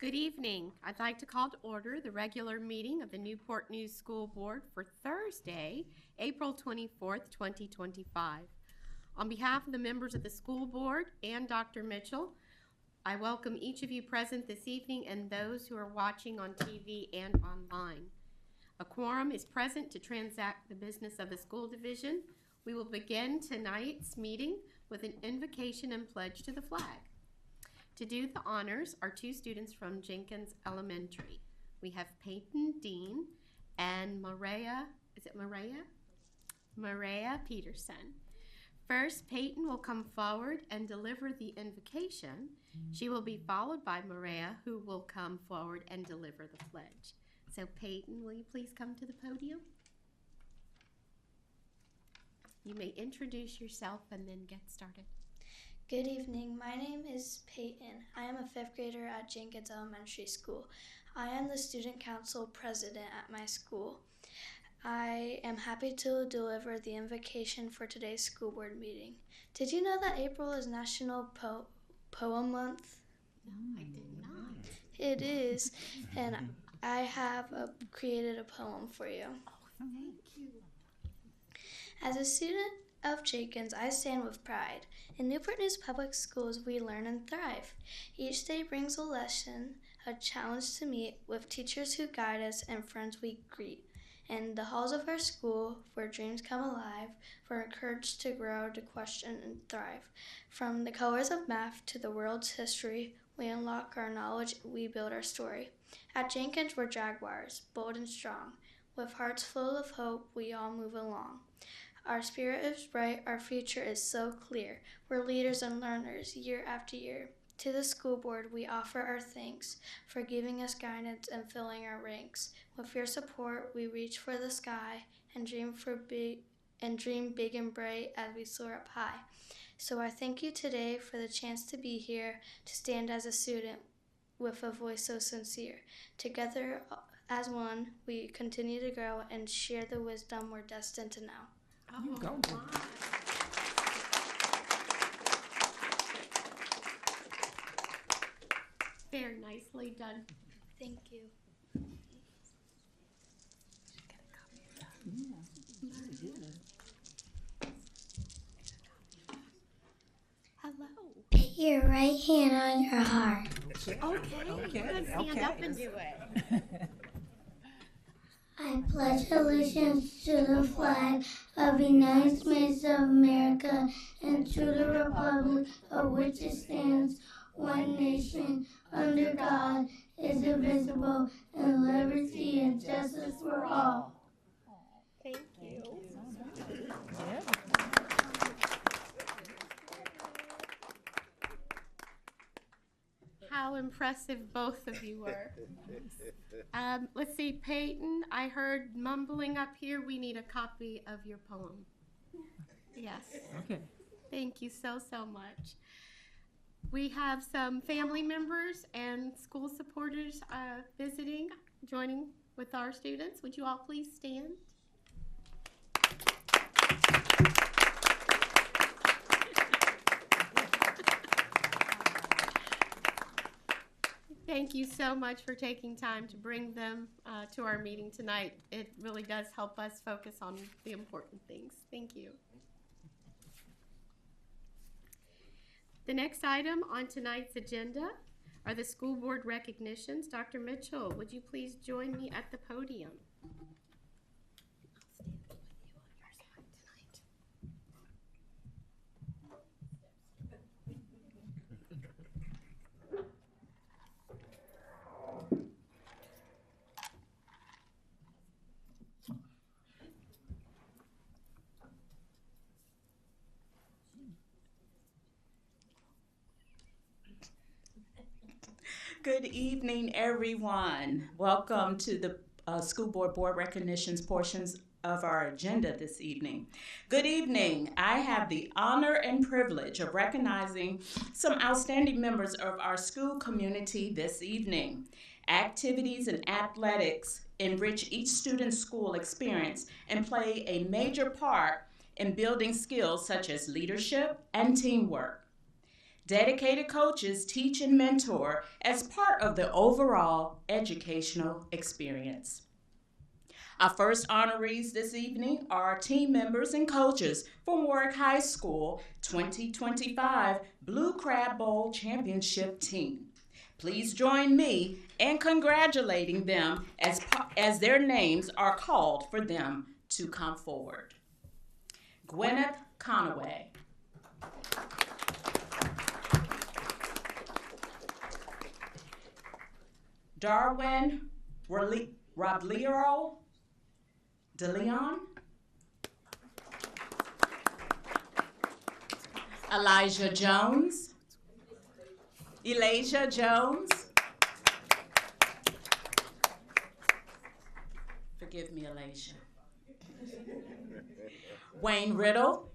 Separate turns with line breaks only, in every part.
Good evening. I'd like to call to order the regular meeting of the Newport News School Board for Thursday, April 24th, 2025. On behalf of the members of the school board and Dr. Mitchell, I welcome each of you present this evening and those who are watching on TV and online. A quorum is present to transact the business of the school division. We will begin tonight's meeting with an invocation and pledge to the flag. To do the honors are two students from Jenkins Elementary. We have Peyton Dean and Maria Peterson. First, Peyton will come forward and deliver the invocation. She will be followed by Maria, who will come forward and deliver the pledge. So Peyton, will you please come to the podium? You may introduce yourself and then get started.
Good evening. My name is Peyton. I am a fifth grader at Jenkins Elementary School. I am the student council president at my school. I am happy to deliver the invocation for today's school board meeting. Did you know that April is National Poem Month?
No, I did not.
It is, and I have created a poem for you.
Oh, thank you.
As a student of Jenkins, I stand with pride. In Newport News Public Schools, we learn and thrive. Each day brings a lesson, a challenge to meet with teachers who guide us and friends we greet. In the halls of our school, where dreams come alive, we're encouraged to grow, to question and thrive. From the colors of math to the world's history, we unlock our knowledge, we build our story. At Jenkins, we're jaguars, bold and strong. With hearts full of hope, we all move along. Our spirit is bright, our future is so clear. We're leaders and learners year after year. To the school board, we offer our thanks for giving us guidance and filling our ranks. With your support, we reach for the sky and dream big and bright as we soar up high. So I thank you today for the chance to be here, to stand as a student with a voice so sincere. Together as one, we continue to grow and share the wisdom we're destined to know.
Oh,
Go.
my. Very nicely done.
Thank you.
Hello.
Put your right hand on your heart.
Okay. Good. Stand up and do it.
I pledge allegiance to the flag of the United States of America and to the republic of which it stands, one nation, under God, indivisible, and liberty and justice for all.
Thank you. How impressive both of you were. Let's see, Peyton, I heard mumbling up here. We need a copy of your poem. Yes.
Okay.
Thank you so much. We have some family members and school supporters joining with our students. Would you all please stand? Thank you so much for taking time to bring them to our meeting tonight. It really does help us focus on the important things. Thank you. The next item on tonight's agenda are the school board recognitions. Dr. Mitchell, would you please join me at the podium?
Good evening, everyone. Welcome to the school board recognitions portions of our agenda this evening. Good evening. I have the honor and privilege of recognizing some outstanding members of our school community this evening. Activities and athletics enrich each student's school experience and play a major part in building skills such as leadership and teamwork. Dedicated coaches teach and mentor as part of the overall educational experience. Our first honorees this evening are team members and coaches from Warwick High School 2025 Blue Crab Bowl Championship Team. Please join me in congratulating them as their names are called for them to come forward. Gwyneth Conaway. Darwin Roblero De Leon. Elijah Jones. Elijah Jones. Forgive me, Elijah. Wayne Riddle.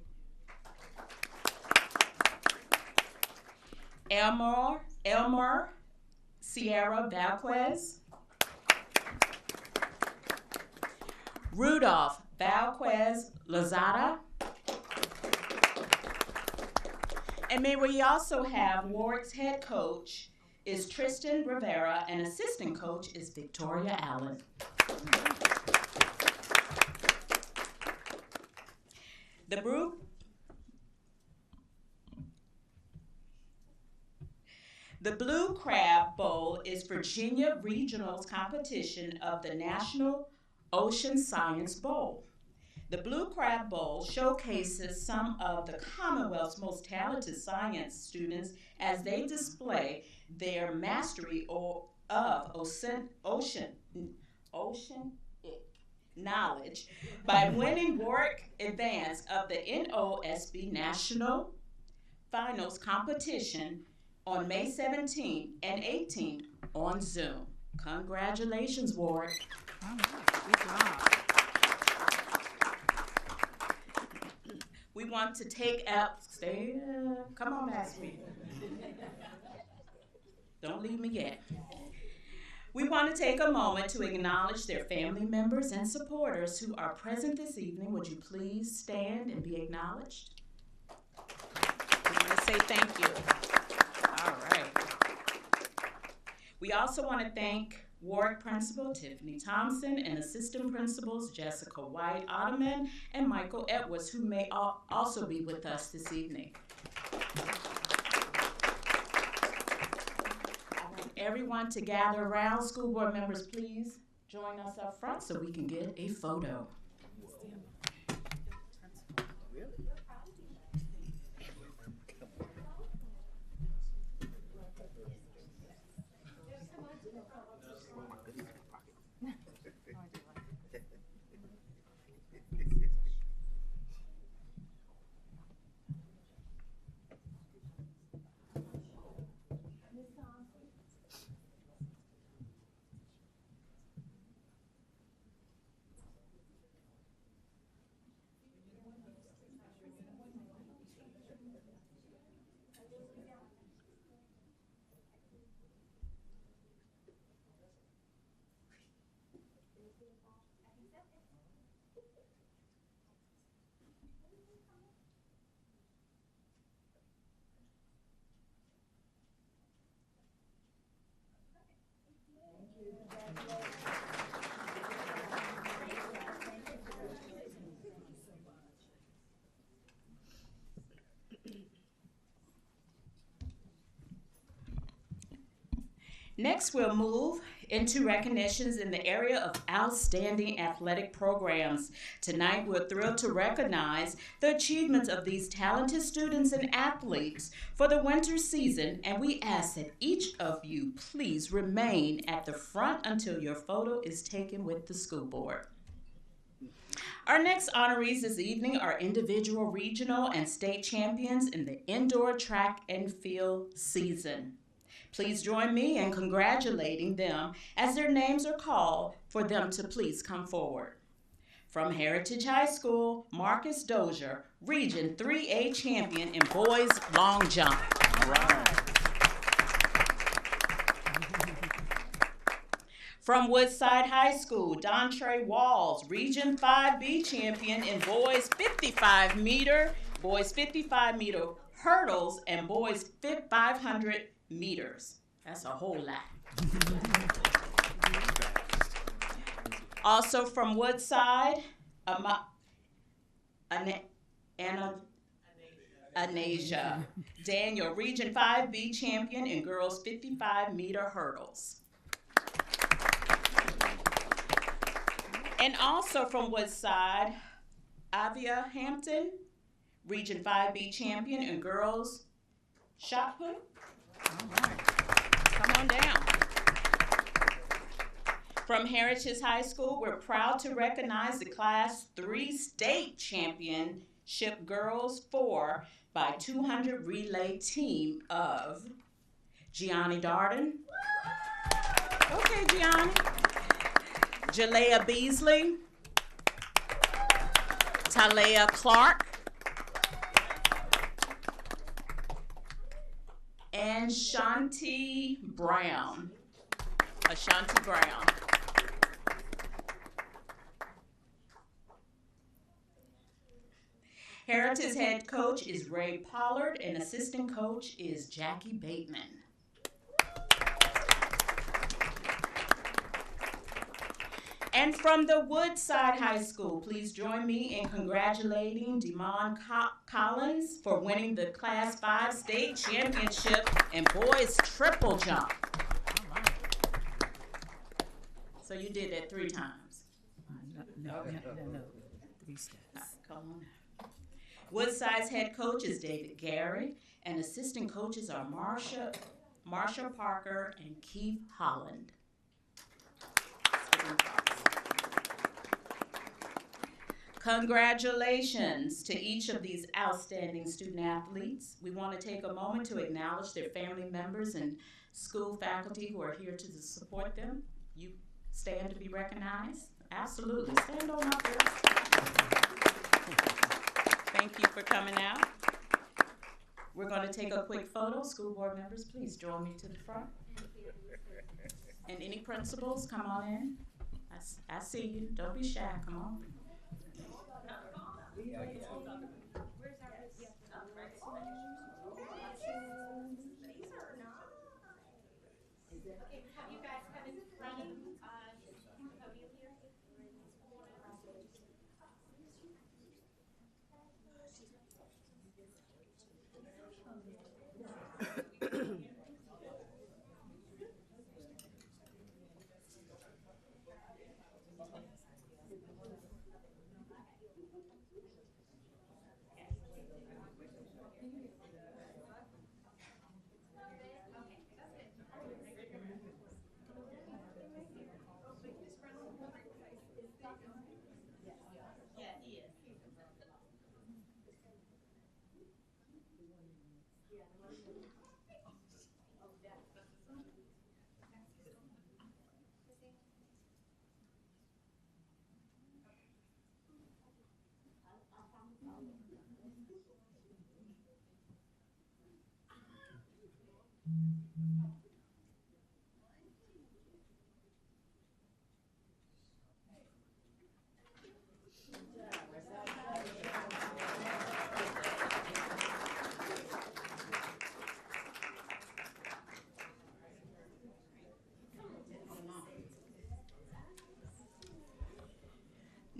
Elmer Sierra Valquez. Rudolph Valquez Lozada. And may we also have Warwick's head coach is Tristan Rivera and assistant coach is Victoria Allen. The Blue Crab Bowl is Virginia Regional's competition of the National Ocean Science Bowl. The Blue Crab Bowl showcases some of the Commonwealth's most talented science students as they display their mastery of ocean knowledge by winning Warwick advance of the NOSB National Finals competition on May 17th and 18th on Zoom. Congratulations, Warwick.
Good job.
We want to take out, come on, Ashley. Don't leave me yet. We want to take a moment to acknowledge their family members and supporters who are present this evening. Would you please stand and be acknowledged? We want to say thank you. All right. We also want to thank Warwick Principal Tiffany Thompson and Assistant Principals Jessica White Ottoman and Michael Edwards, who may also be with us this evening. I want everyone to gather around. School board members, please join us up front so we can get a photo. Next, we'll move into recognitions in the area of outstanding athletic programs. Tonight, we're thrilled to recognize the achievements of these talented students and athletes for the winter season, and we ask that each of you please remain at the front until your photo is taken with the school board. Our next honorees this evening are individual, regional, and state champions in the indoor track and field season. Please join me in congratulating them as their names are called for them to please come forward. From Heritage High School, Marcus Dozier, Region 3A champion in boys long jump. All right. From Woodside High School, Dontre Walls, Region 5B champion in boys 55 meter hurdles and boys 500 meters. That's a whole lot. Also from Woodside, Anasia. Daniel, Region 5B champion in girls 55-meter hurdles. And also from Woodside, Avia Hampton, Region 5B champion in girls shot put. All right, come on down. From Heritage High School, we're proud to recognize the Class 3 state championship girls 4 by 200 relay team of Gianni Darden. Okay, Gianni. Jalea Beasley. Talea Clark. And Shanti Brown. Ashanti Brown. Heritage head coach is Ray Pollard and assistant coach is Jackie Bateman. And from the Woodside High School, please join me in congratulating Demond Collins for winning the Class 5 state championship in boys triple jump. All right. So you did that 3 times. No. 3 steps. Come on. Woodside's head coach is David Gary, and assistant coaches are Marsha Parker and Keith Holland. Congratulations to each of these outstanding student athletes. We want to take a moment to acknowledge their family members and school faculty who are here to support them. You stand to be recognized? Absolutely. Stand on up there. Thank you for coming out. We're going to take a quick photo. School board members, please join me to the front. And any principals, come on in. I see you. Don't be shy. Come on.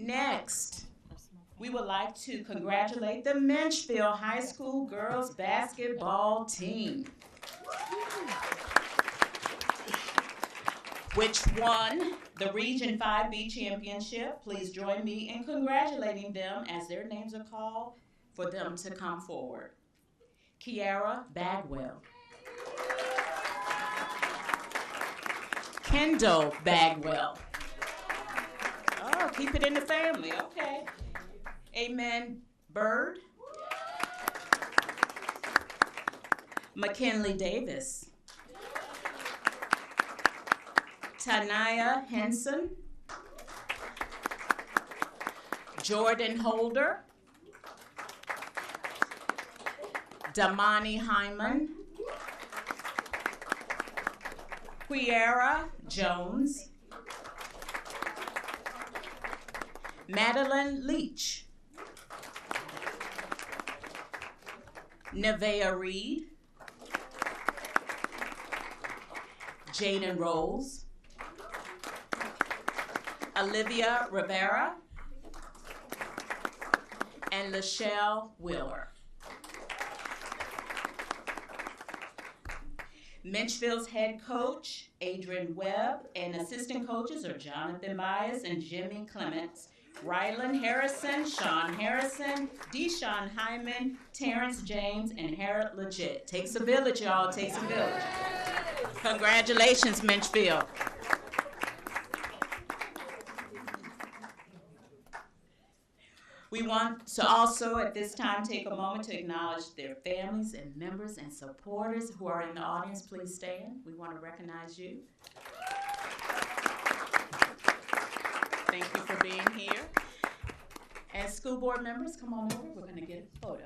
Next, we would like to congratulate the Menchville High School girls basketball team, which won the Region 5B championship. Please join me in congratulating them as their names are called for them to come forward. Kiara Bagwell. Kendall Bagwell. Oh, keep it in the family, okay. Amen Bird. McKinley Davis. Tanaya Henson. Jordan Holder. Damani Hyman. Quiera Jones. Madeline Leach. Nevaeh Reed, Jaden Rose, Olivia Rivera, and Lachelle Wheeler. Menchville's head coach, Adrian Webb, and assistant coaches are Jonathan Myers and Jimmy Clements, Rylan Harrison, Sean Harrison, Deshaun Hyman, Terrence James, and Harold Legit. Takes a village, y'all. Takes a village. Congratulations, Menchville. We want to also at this time take a moment to acknowledge their families and members and supporters who are in the audience. Please stand. We want to recognize you. Thank you for being here. And school board members, come on over. We're going to get a photo.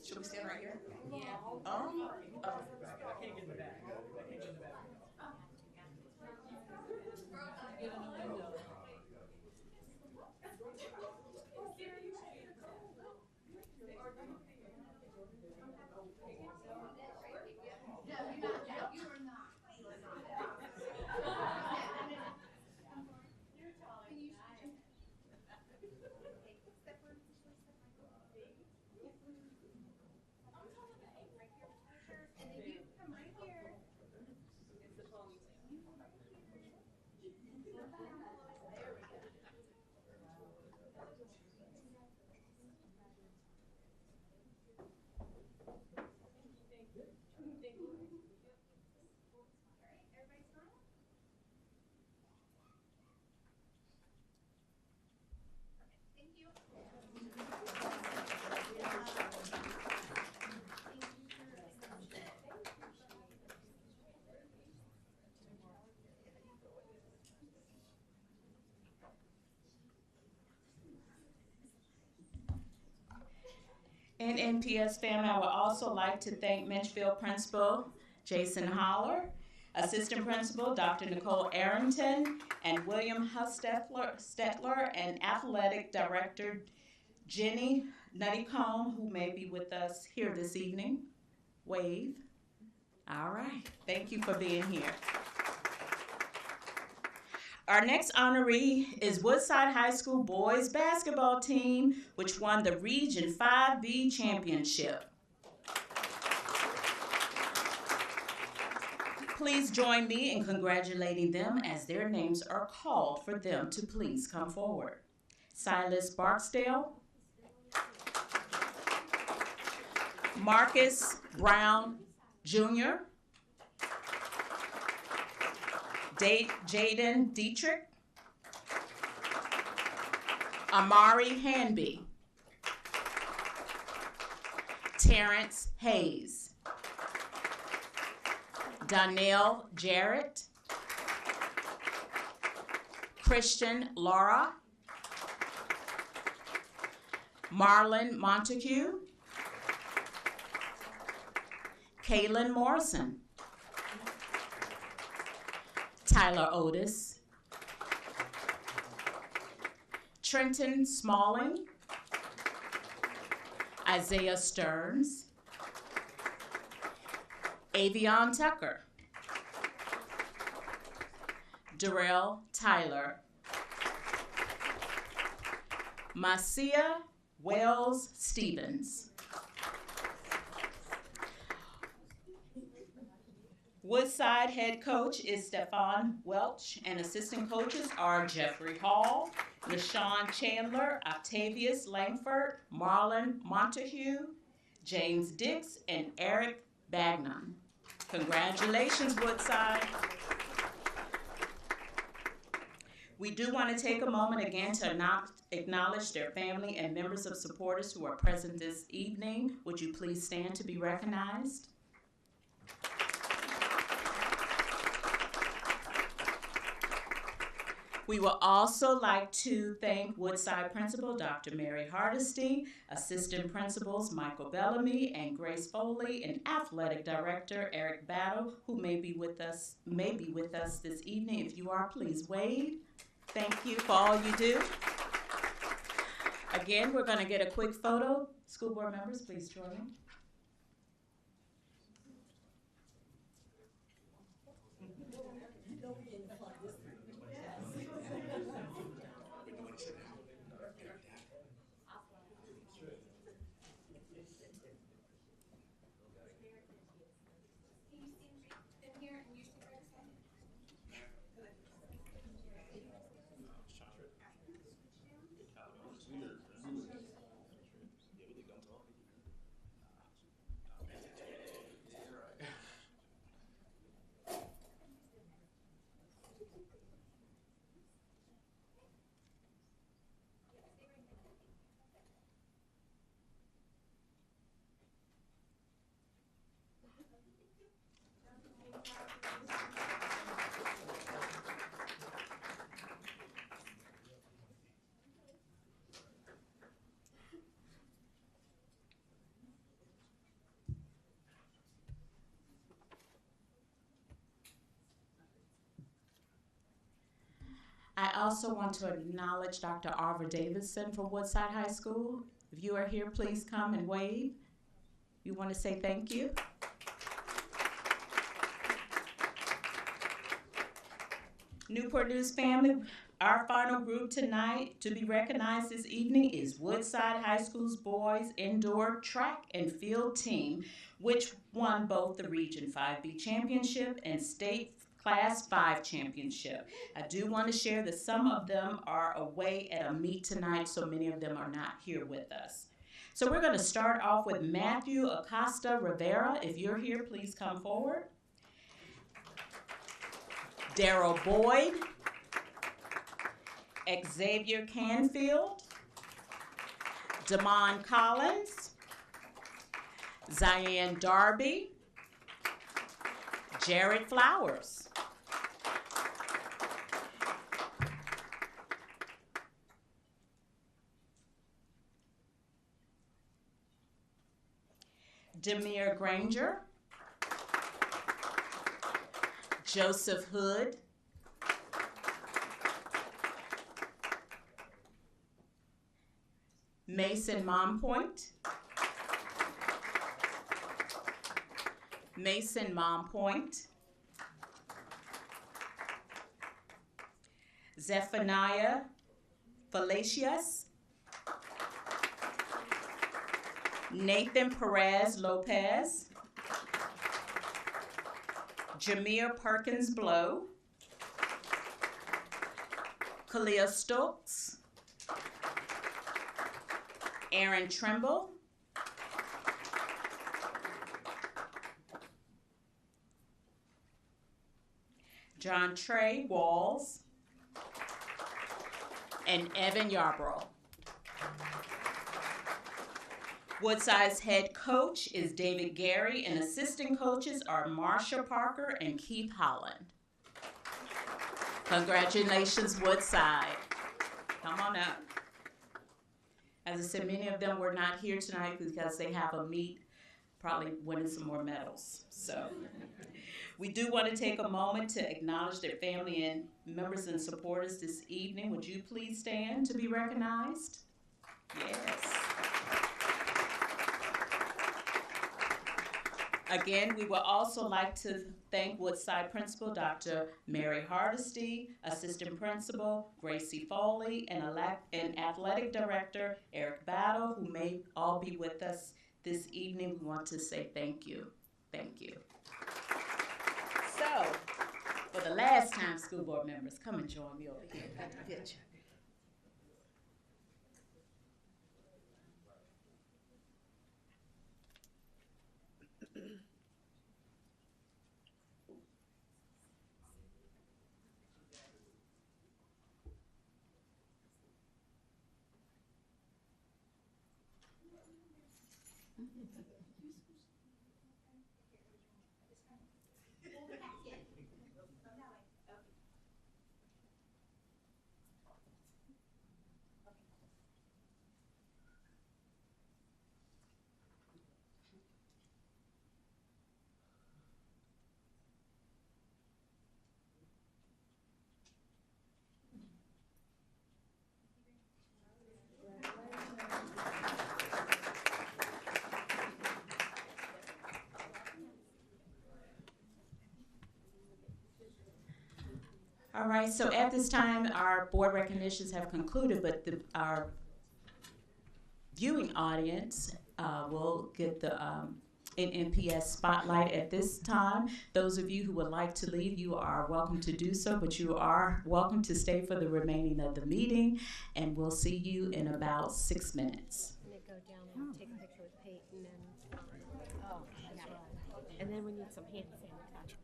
Should we stand right here? Yeah. Oh. I can't get in the back. NNPS family, I would also like to thank Menchville Principal Jason Holler, Assistant Principal Dr. Nicole Arrington, and William Stetler, and Athletic Director Jenny Nuttycomb, who may be with us here this evening. Wave. All right. Thank you for being here. Our next honoree is Woodside High School boys basketball team, which won the Region 5B championship. Please join me in congratulating them as their names are called for them to please come forward. Silas Barksdale, Marcus Brown Jr., Jaden Dietrich, Amari Hanby, Terrence Hayes, Donnell Jarrett, Christian Laura, Marlon Montague, Kaylin Morrison, Tyler Otis, Trenton Smalling, Isaiah Stearns, Avion Tucker, Darrell Tyler, Marcia Wells Stevens. Woodside head coach is Stefan Welch, and assistant coaches are Jeffrey Hall, LaShawn Chandler, Octavius Langford, Marlon Montague, James Dix, and Eric Bagnon. Congratulations, Woodside. We do want to take a moment again to acknowledge their family and members of supporters who are present this evening. Would you please stand to be recognized? We would also like to thank Woodside Principal Dr. Mary Hardesty, Assistant Principals Michael Bellamy and Grace Foley, and Athletic Director Eric Battle, who may be with us this evening. If you are, please wave. Thank you for all you do. Again, we're going to get a quick photo. School board members, please join me. I also want to acknowledge Dr. Arva Davidson from Woodside High School. If you are here, please come and wave. You want to say thank you? Newport News family, our final group tonight to be recognized this evening is Woodside High School's boys indoor track and field team, which won both the Region 5B championship and state Class 5 championship. I do want to share that some of them are away at a meet tonight, so many of them are not here with us. So we're going to start off with Matthew Acosta Rivera. If you're here, please come forward. Daryl Boyd, Xavier Canfield, Damon Collins, Zian Darby, Jared Flowers. Demir Granger, Joseph Hood, Mason Mompoint, Zephaniah Fallacious, Nathan Perez Lopez, Jameer Perkins Blow, Kalia Stokes, Aaron Trimble, John Trey Walls, and Evan Yarbrough. Woodside's head coach is David Gary, and assistant coaches are Marsha Parker and Keith Holland. Congratulations, Woodside. Come on up. As I said, many of them were not here tonight because they have a meet, probably winning some more medals. So we do want to take a moment to acknowledge their family and members and supporters this evening. Would you please stand to be recognized? Yes. Again, we would also like to thank Woodside Principal Dr. Mary Hardesty, Assistant Principal Gracie Foley, and Athletic Director Eric Battle, who may all be with us this evening. We want to say thank you. Thank you. So, for the last time, school board members, come and join me over here at the picture. All right, so at this time, our board recognitions have concluded, but our viewing audience will get the NNPS spotlight at this time. Those of you who would like to leave, you are welcome to do so, but you are welcome to stay for the remaining of the meeting, and we'll see you in about 6 minutes.
And then go down and take a picture with Peyton and then we need some hand sanitizer.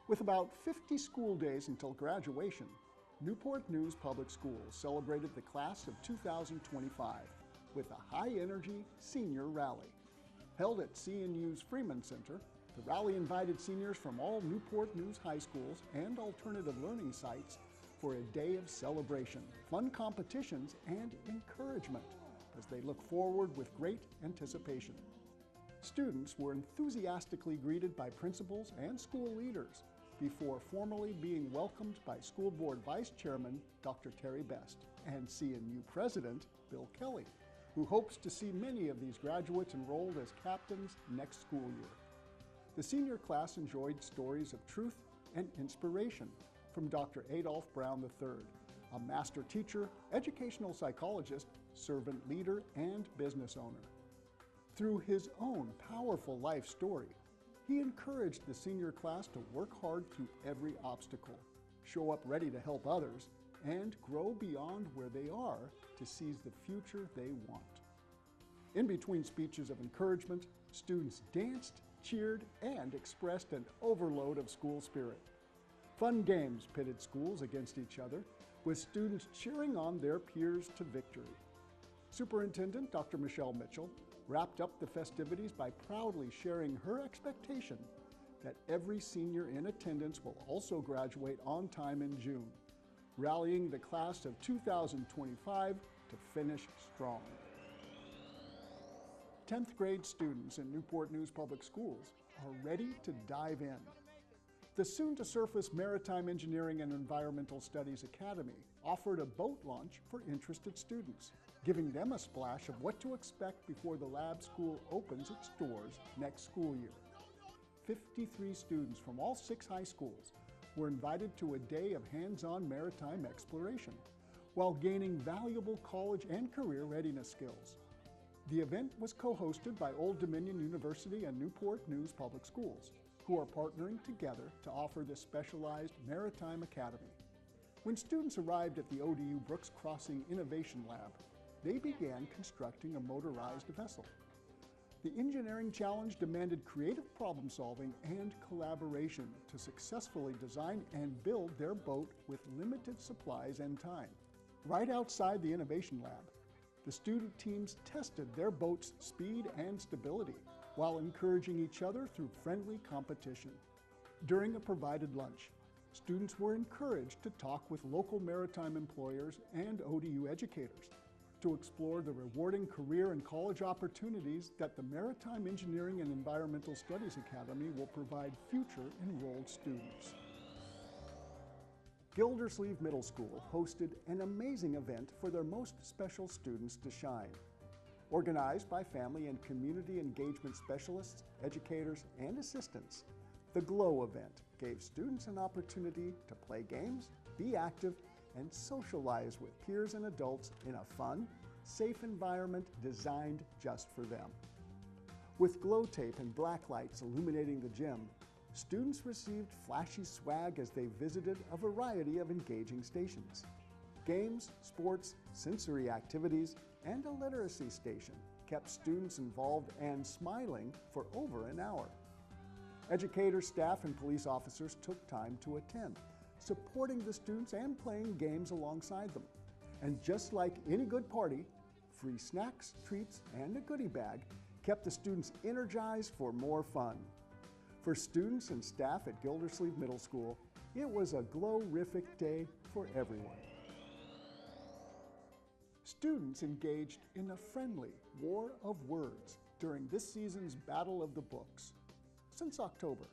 With about 50 school days until graduation, Newport News Public Schools celebrated the class of 2025 with a high-energy senior rally. Held at CNU's Freeman Center, the rally invited seniors from all Newport News high schools and alternative learning sites for a day of celebration, fun competitions, and encouragement as they look forward with great anticipation. Students were enthusiastically greeted by principals and school leaders before formally being welcomed by School Board Vice Chairman Dr. Terry Best and CNU President Bill Kelly, who hopes to see many of these graduates enrolled as captains next school year. The senior class enjoyed stories of truth and inspiration from Dr. Adolph Brown III, a master teacher, educational psychologist, servant leader, and business owner. Through his own powerful life story, he encouraged the senior class to work hard through every obstacle, show up ready to help others, and grow beyond where they are to seize the future they want. In between speeches of encouragement, students danced, cheered, and expressed an overload of school spirit. Fun games pitted schools against each other, with students cheering on their peers to victory. Superintendent Dr. Michelle Mitchell wrapped up the festivities by proudly sharing her expectation that every senior in attendance will also graduate on time in June, rallying the class of 2025 to finish strong. 10th grade students in Newport News Public Schools are ready to dive in. The soon-to-surface Maritime Engineering and Environmental Studies Academy offered a boat launch for interested students, giving them a splash of what to expect before the lab school opens its doors next school year. 53 students from all 6 high schools were invited to a day of hands-on maritime exploration, while gaining valuable college and career readiness skills. The event was co-hosted by Old Dominion University and Newport News Public Schools, who are partnering together to offer this specialized maritime academy. When students arrived at the ODU Brooks Crossing Innovation Lab, they began constructing a motorized vessel. The engineering challenge demanded creative problem solving and collaboration to successfully design and build their boat with limited supplies and time. Right outside the Innovation Lab, the student teams tested their boat's speed and stability while encouraging each other through friendly competition. During a provided lunch, students were encouraged to talk with local maritime employers and ODU educators to explore the rewarding career and college opportunities that the Maritime Engineering and Environmental Studies Academy will provide future enrolled students. Gildersleeve Middle School hosted an amazing event for their most special students to shine. Organized by family and community engagement specialists, educators, and assistants, the GLOW event gave students an opportunity to play games, be active, and socialize with peers and adults in a fun, safe environment designed just for them. With glow tape and black lights illuminating the gym, students received flashy swag as they visited a variety of engaging stations. Games, sports, sensory activities, and a literacy station kept students involved and smiling for over an hour. Educators, staff, and police officers took time to attend, supporting the students and playing games alongside them. And just like any good party, free snacks, treats, and a goodie bag kept the students energized for more fun. For students and staff at Gildersleeve Middle School, it was a glorific day for everyone. Students engaged in a friendly war of words during this season's Battle of the Books. Since October,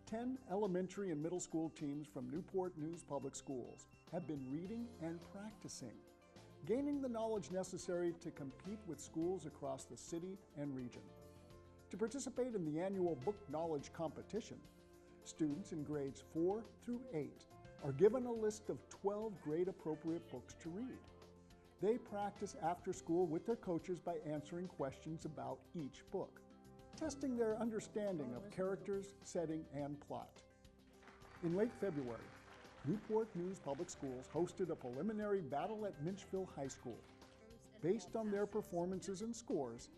10 elementary and middle school teams from Newport News Public Schools have been reading and practicing, gaining the knowledge necessary to compete with schools across the city and region. To participate in the annual book knowledge competition, students in grades 4 through 8 are given a list of 12 grade-appropriate books to read. They practice after school with their coaches by answering questions about each book, testing their understanding of characters, setting, and plot. In late February, Newport News Public Schools hosted a preliminary battle at Minchville High School. Based on their performances and scores,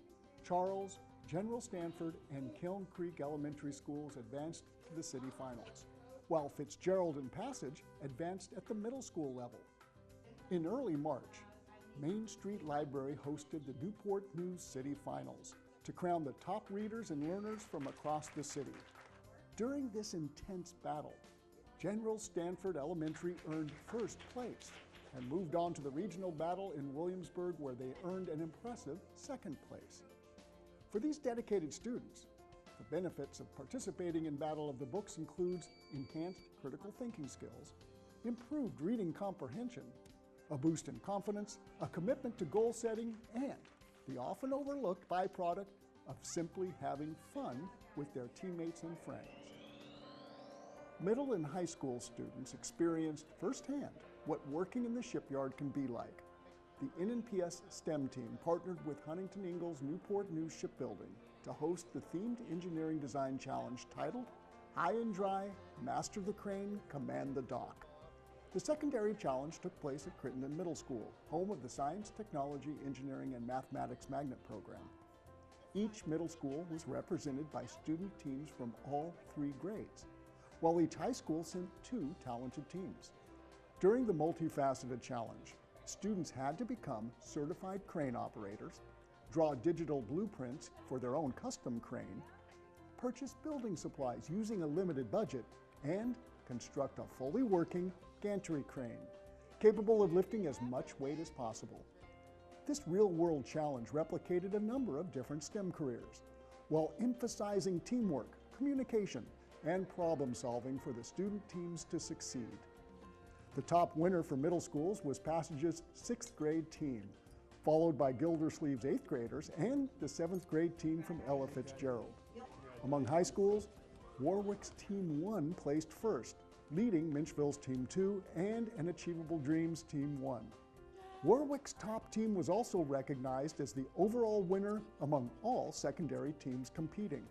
Charles, General Stanford, and Kiln Creek Elementary Schools advanced to the city finals, while Fitzgerald and Passage advanced at the middle school level. In early March, Main Street Library hosted the Newport News City Finals to crown the top readers and learners from across the city. During this intense battle, General Stanford Elementary earned first place and moved on to the regional battle in Williamsburg, where they earned an impressive second place. For these dedicated students, the benefits of participating in Battle of the Books includes enhanced critical thinking skills, improved reading comprehension, a boost in confidence, a commitment to goal setting, and the often overlooked byproduct of simply having fun with their teammates and friends. Middle and high school students experienced firsthand what working in the shipyard can be like. The NNPS STEM team partnered with Huntington Ingalls Newport News Shipbuilding to host the themed engineering design challenge titled High and Dry, Master the Crane, Command the Dock. The secondary challenge took place at Crittenden Middle School, home of the Science, Technology, Engineering, and Mathematics Magnet Program. Each middle school was represented by student teams from all 3 grades, while each high school sent 2 talented teams. During the multifaceted challenge, students had to become certified crane operators, draw digital blueprints for their own custom crane, purchase building supplies using a limited budget, and construct a fully working gantry crane, capable of lifting as much weight as possible. This real-world challenge replicated a number of different STEM careers, while emphasizing teamwork, communication, and problem solving for the student teams to succeed. The top winner for middle schools was Passage's 6th grade team, followed by Gildersleeve's 8th graders and the 7th grade team from Ella Fitzgerald. Among high schools, Warwick's Team 1 placed first, leading Minchville's Team 2 and an Achievable Dreams Team 1. Warwick's top team was also recognized as the overall winner among all secondary teams competing.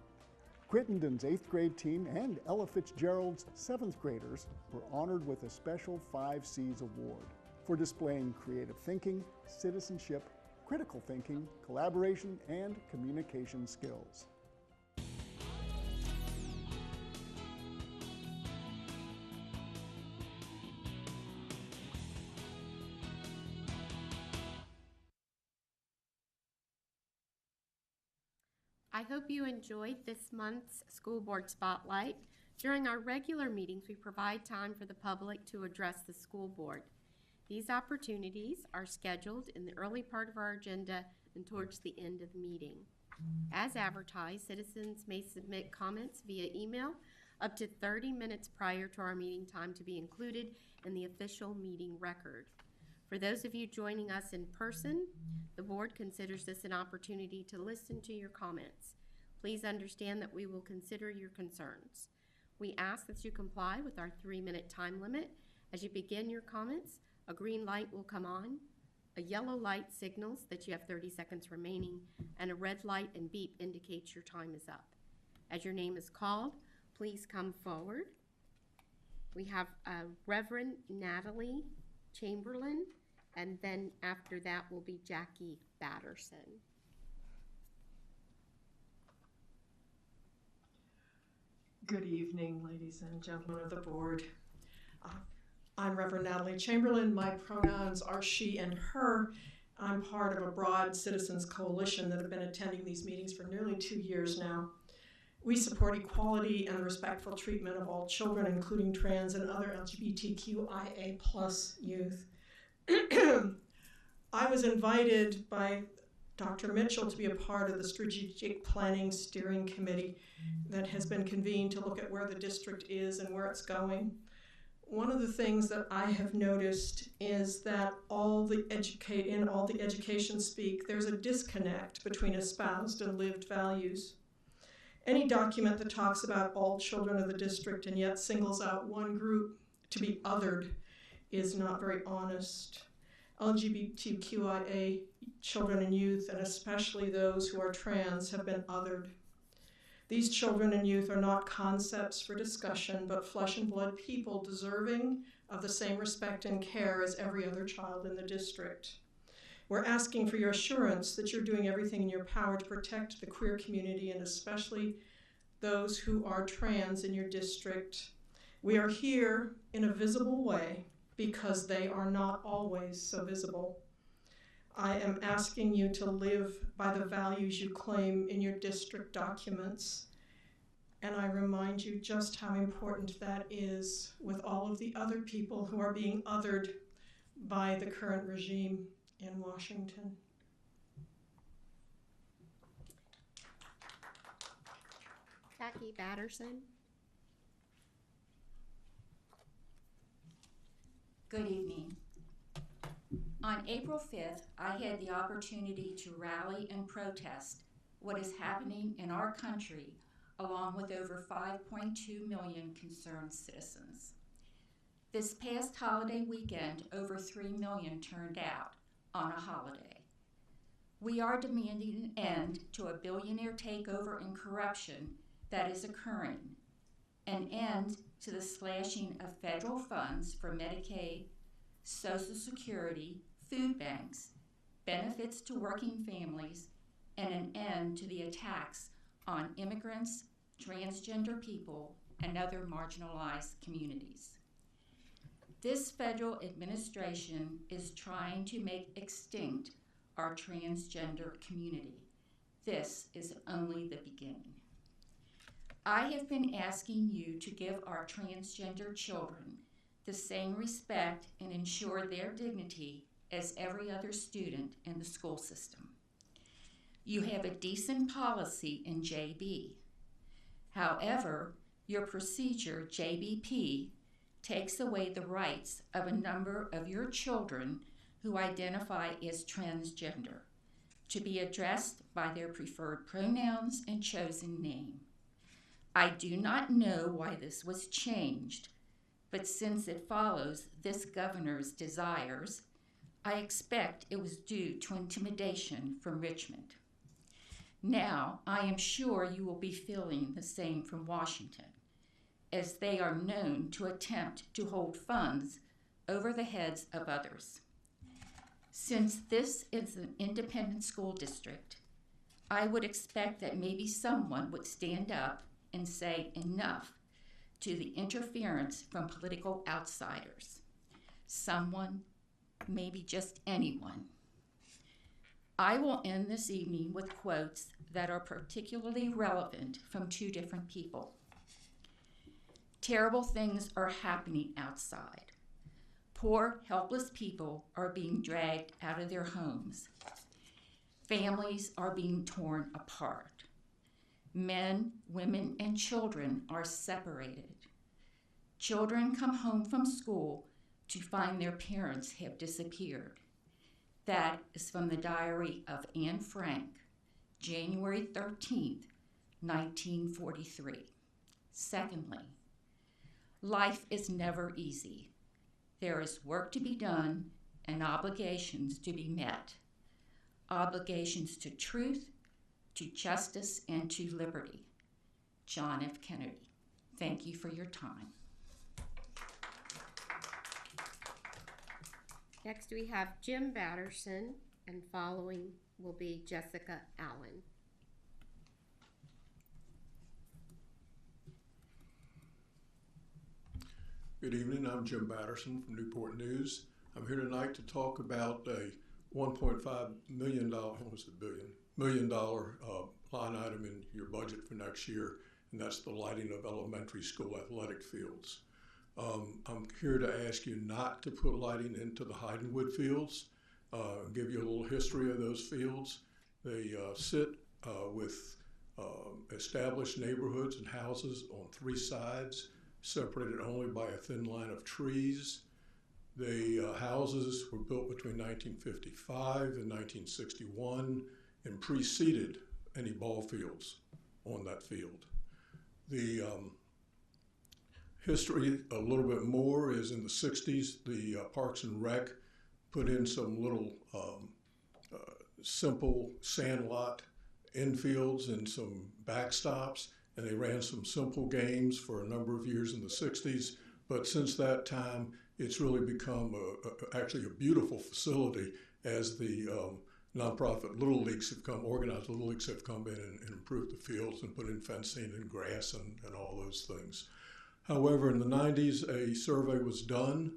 Crittenden's 8th grade team and Ella Fitzgerald's 7th graders were honored with a special 5 C's award for displaying creative thinking, citizenship, critical thinking, collaboration, and communication skills.
I hope you enjoyed this month's School Board Spotlight. During our regular meetings, we provide time for the public to address the school board. These opportunities are scheduled in the early part of our agenda and towards the end of the meeting. As advertised, citizens may submit comments via email up to 30 minutes prior to our meeting time to be included in the official meeting record. For those of you joining us in person, the board considers this an opportunity to listen to your comments. Please understand that we will consider your concerns. We ask that you comply with our 3-minute time limit. As you begin your comments, a green light will come on, a yellow light signals that you have 30 seconds remaining, and a red light and beep indicates your time is up. As your name is called, please come forward. We have Reverend Natalie Chamberlain, and then after that will be Jackie Batterson.
Good evening, ladies and gentlemen of the board. I'm Reverend Natalie Chamberlain. My pronouns are she and her. I'm part of a broad citizens coalition that have been attending these meetings for nearly 2 years now. We support equality and respectful treatment of all children, including trans and other LGBTQIA+ youth. I was invited by Dr. Mitchell to be a part of the Strategic Planning Steering Committee that has been convened to look at where the district is and where it's going. One of the things that I have noticed is that in all the education speak, there's a disconnect between espoused and lived values. Any document that talks about all children of the district and yet singles out one group to be othered is not very honest. LGBTQIA children and youth, and especially those who are trans, have been othered. These children and youth are not concepts for discussion, but flesh and blood people deserving of the same respect and care as every other child in the district. We're asking for your assurance that you're doing everything in your power to protect the queer community and especially those who are trans in your district. We are here in a visible way because they are not always so visible. I am asking you to live by the values you claim in your district documents. And I remind you just how important that is with all of the other people who are being othered by the current regime in Washington.
Jackie Batterson.
Good evening. On April 5th, I had the opportunity to rally and protest what is happening in our country, along with over 5.2 million concerned citizens. This past holiday weekend, over 3 million turned out on a holiday. We are demanding an end to a billionaire takeover and corruption that is occurring, an end to the slashing of federal funds for Medicaid, Social Security, food banks, benefits to working families, and an end to the attacks on immigrants, transgender people, and other marginalized communities. This federal administration is trying to make extinct our transgender community. This is only the beginning. I have been asking you to give our transgender children the same respect and ensure their dignity as every other student in the school system. You have a decent policy in JB. However, your procedure, JBP, takes away the rights of a number of your children who identify as transgender to be addressed by their preferred pronouns and chosen name. I do not know why this was changed, but since it follows this governor's desires, I expect it was due to intimidation from Richmond. Now, I am sure you will be feeling the same from Washington, as they are known to attempt to hold funds over the heads of others. Since this is an independent school district, I would expect that maybe someone would stand up and say enough to the interference from political outsiders. Someone, maybe just anyone. I will end this evening with quotes that are particularly relevant from two different people. Terrible things are happening outside. Poor, helpless people are being dragged out of their homes. Families are being torn apart. Men, women, and children are separated. Children come home from school to find their parents have disappeared. That is from the diary of Anne Frank, January 13th, 1943. Secondly, life is never easy. There is work to be done and obligations to be met. Obligations to truth, to justice, and to liberty. John F. Kennedy. Thank you for your time.
Next we have Jim Batterson, and following will be Jessica Allen.
Good evening, I'm Jim Batterson from Newport News. I'm here tonight to talk about a $1.5 million, million line item in your budget for next year, and that's the lighting of elementary school athletic fields. I'm here to ask you not to put lighting into the Hydenwood fields, give you a little history of those fields. They sit with established neighborhoods and houses on three sides, separated only by a thin line of trees. The houses were built between 1955 and 1961 and preceded any ball fields on that field. The history a little bit more is in the 60s, the Parks and Rec put in some little simple sandlot infields and some backstops, and they ran some simple games for a number of years in the 60s. But since that time, it's really become actually a beautiful facility as the nonprofit Little Leagues have come, organized Little Leagues have come in and improved the fields and put in fencing and grass and all those things. However, in the 90s, a survey was done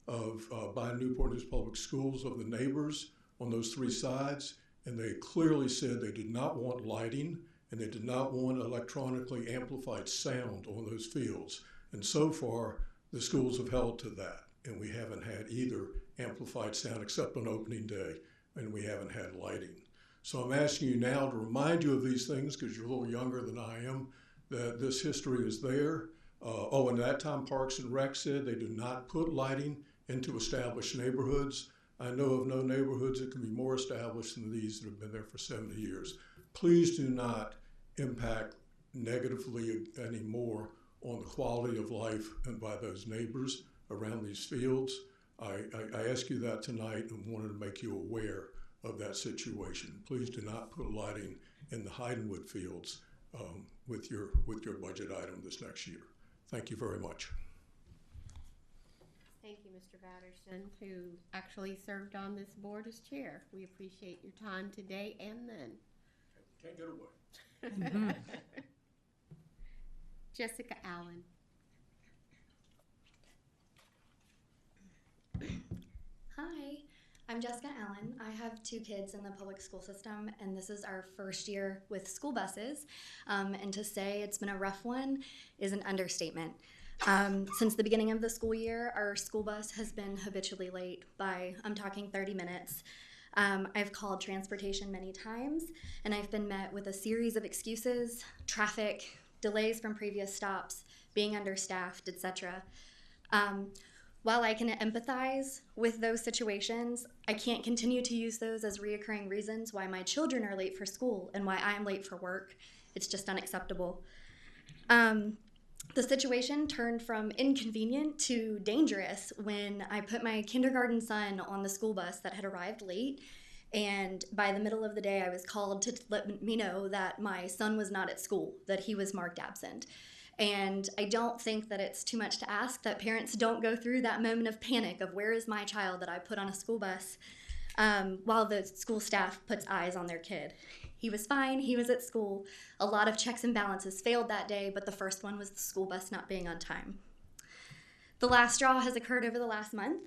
by Newport News Public Schools of the neighbors on those three sides, and they clearly said they did not want lighting and they did not want electronically amplified sound on those fields. And so far, the schools have held to that, and we haven't had either amplified sound except on opening day, and we haven't had lighting. So I'm asking you now to remind you of these things, because you're a little younger than I am, that this history is there. And at that time, Parks and Rec said they do not put lighting into established neighborhoods. I know of no neighborhoods that can be more established than these that have been there for 70 years. Please do not impact negatively anymore on the quality of life and by those neighbors around these fields. I ask you that tonight and wanted to make you aware of that situation. Please do not put lighting in the Hydenwood fields with your budget item this next year. Thank you very much.
Thank you, Mr. Batterson, who actually served on this board as chair. We appreciate your time today and then.
Can't get away.
Jessica Allen.
Hi, I'm Jessica Allen. I have two kids in the public school system, and this is our first year with school buses. And to say it's been a rough one is an understatement. Since the beginning of the school year, our school bus has been habitually late by, I'm talking 30 minutes. I've called transportation many times, and I've been met with a series of excuses, traffic, delays from previous stops, being understaffed, etc. While I can empathize with those situations, I can't continue to use those as reoccurring reasons why my children are late for school and why I'm late for work. It's just unacceptable. The situation turned from inconvenient to dangerous when I put my kindergarten son on the school bus that had arrived late, and by the middle of the day I was called to let me know that my son was not at school, that he was marked absent. And I don't think that it's too much to ask that parents don't go through that moment of panic of where is my child that I put on a school bus while the school staff puts eyes on their kid. He was fine, he was at school. A lot of checks and balances failed that day, but the first one was the school bus not being on time. The last straw has occurred over the last month.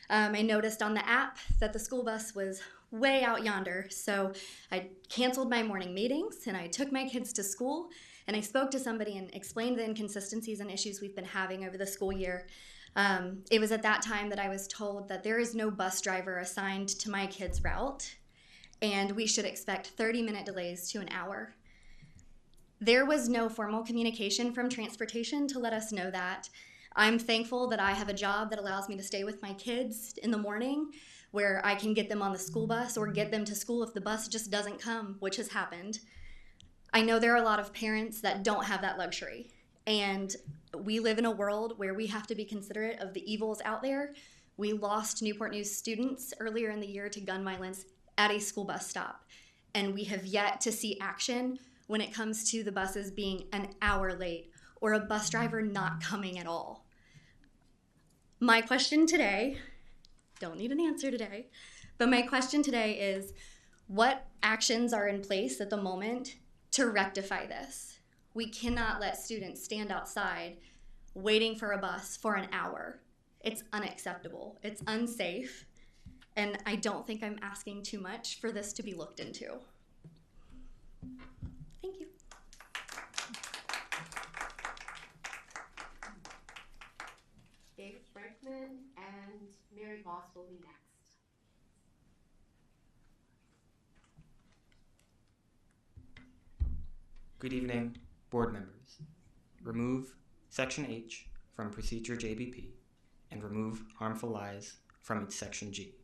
I noticed on the app that the school bus was way out yonder, so I canceled my morning meetings and I took my kids to school, and I spoke to somebody and explained the inconsistencies and issues we've been having over the school year. It was at that time that I was told that there is no bus driver assigned to my kids' route, and we should expect 30-minute delays to an hour. There was no formal communication from transportation to let us know that. I'm thankful that I have a job that allows me to stay with my kids in the morning, where I can get them on the school bus or get them to school if the bus just doesn't come, which has happened. I know there are a lot of parents that don't have that luxury, and we live in a world where we have to be considerate of the evils out there. We lost Newport News students earlier in the year to gun violence at a school bus stop, and we have yet to see action when it comes to the buses being an hour late or a bus driver not coming at all. My question today, don't need an answer today, but my question today is, what actions are in place at the moment to rectify this? We cannot let students stand outside waiting for a bus for an hour. It's unacceptable, it's unsafe, and I don't think I'm asking too much for this to be looked into. Thank you.
David Frankman and Mary Voss will be next.
Good evening, board members. Remove Section H from Procedure JBP and remove harmful lies from its Section G.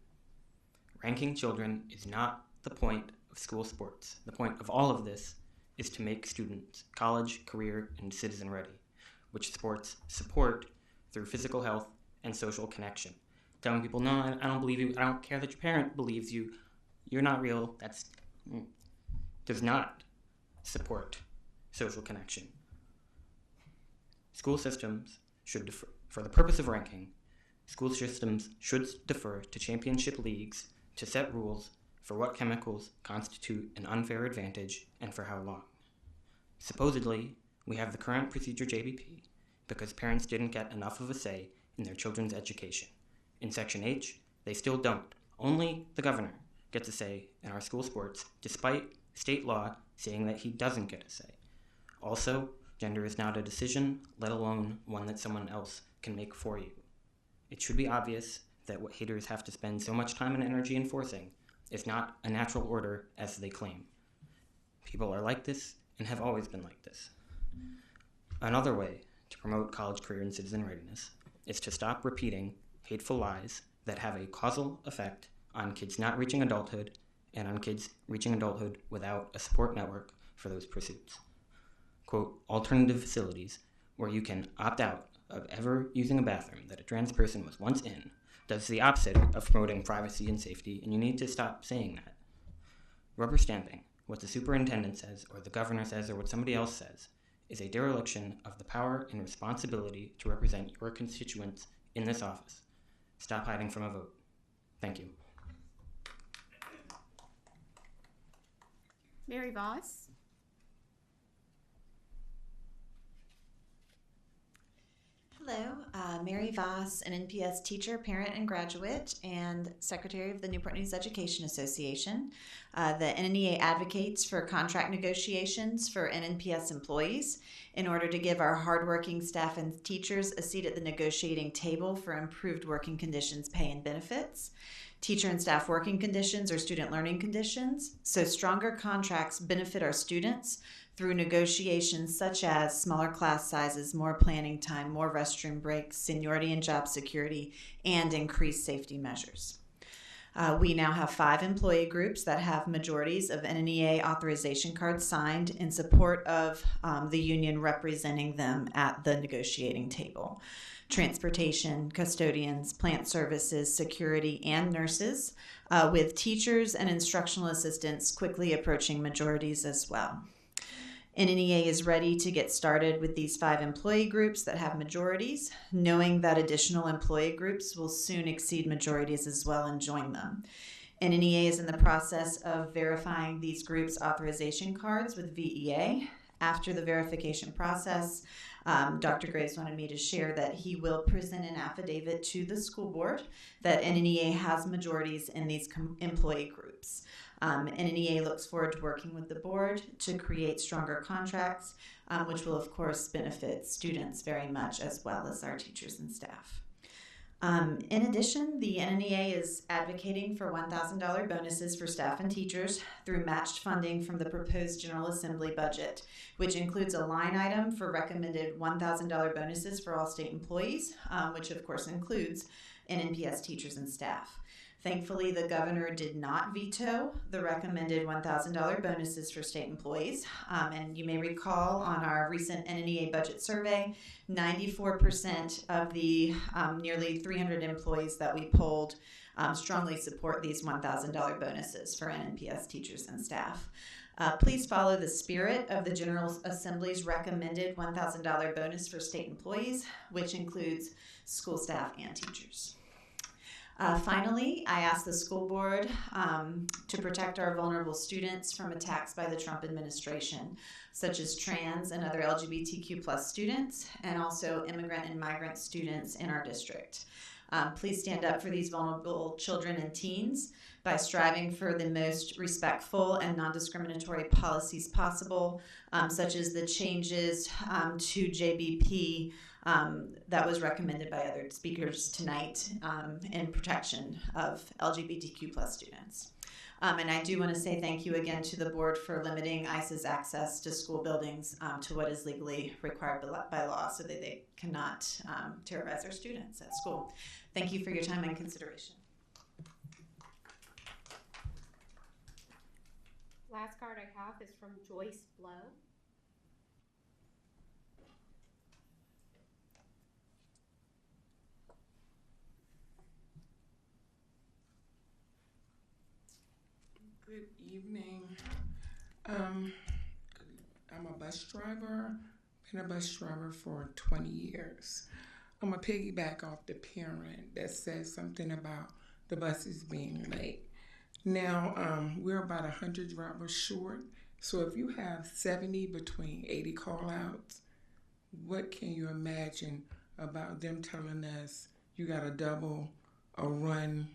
Ranking children is not the point of school sports. The point of all of this is to make students college, career, and citizen ready, which sports support through physical health and social connection. Telling people, no, I don't believe you, I don't care that your parent believes you, you're not real, does not support social connection. School systems should defer, for the purpose of ranking, school systems should defer to championship leagues to set rules for what chemicals constitute an unfair advantage and for how long. Supposedly, we have the current procedure JBP because parents didn't get enough of a say in their children's education. In Section H, they still don't. Only the governor gets a say in our school sports, despite state law saying that he doesn't get a say. Also, gender is not a decision, let alone one that someone else can make for you. It should be obvious that what haters have to spend so much time and energy enforcing is not a natural order as they claim. People are like this and have always been like this. Another way to promote college career and citizen readiness is to stop repeating hateful lies that have a causal effect on kids not reaching adulthood and on kids reaching adulthood without a support network for those pursuits. Quote, alternative facilities where you can opt out of ever using a bathroom that a trans person was once in does the opposite of promoting privacy and safety, and you need to stop saying that. Rubber stamping what the superintendent says or the governor says or what somebody else says is a dereliction of the power and responsibility to represent your constituents in this office. Stop hiding from a vote. Thank you.
Mary Voss.
Hello, Mary Voss, an NNPS teacher, parent, and graduate, and secretary of the Newport News Education Association. The NNEA advocates for contract negotiations for NNPS employees in order to give our hardworking staff and teachers a seat at the negotiating table for improved working conditions, pay, and benefits. Teacher and staff working conditions or student learning conditions, so stronger contracts benefit our students through negotiations such as smaller class sizes, more planning time, more restroom breaks, seniority and job security, and increased safety measures. We now have 5 employee groups that have majorities of NNEA authorization cards signed in support of the union representing them at the negotiating table. Transportation, custodians, plant services, security, and nurses, with teachers and instructional assistants quickly approaching majorities as well. NNEA is ready to get started with these 5 employee groups that have majorities, knowing that additional employee groups will soon exceed majorities as well and join them. NNEA is in the process of verifying these groups' authorization cards with VEA. After the verification process, Dr. Graves wanted me to share that he will present an affidavit to the school board that NNEA has majorities in these employee groups. NNEA looks forward to working with the board to create stronger contracts, which will of course benefit students very much as well as our teachers and staff. In addition, the NNEA is advocating for $1,000 bonuses for staff and teachers through matched funding from the proposed General Assembly budget, which includes a line item for recommended $1,000 bonuses for all state employees, which of course includes NNPS teachers and staff. Thankfully, the governor did not veto the recommended $1,000 bonuses for state employees. And you may recall on our recent NNEA budget survey, 94% of the nearly 300 employees that we polled strongly support these $1,000 bonuses for NNPS teachers and staff. Please follow the spirit of the General Assembly's recommended $1,000 bonus for state employees, which includes school staff and teachers. Finally, I asked the school board to protect our vulnerable students from attacks by the Trump administration, such as trans and other LGBTQ+ students, and also immigrant and migrant students in our district. Please stand up for these vulnerable children and teens by striving for the most respectful and non-discriminatory policies possible, such as the changes to JBP that was recommended by other speakers tonight in protection of LGBTQ+ students. And I do want to say thank you again to the board for limiting ICE's access to school buildings to what is legally required by law so that they cannot terrorize our students at school. Thank you for your time and consideration.
Last card I have is from Joyce Blow.
Good evening. I'm a bus driver. Been a bus driver for 20 years. I'm gonna piggyback off the parent that said something about the buses being late. Now, we're about 100 drivers short. So if you have 70 between 80 call-outs, what can you imagine about them telling us you gotta double a run,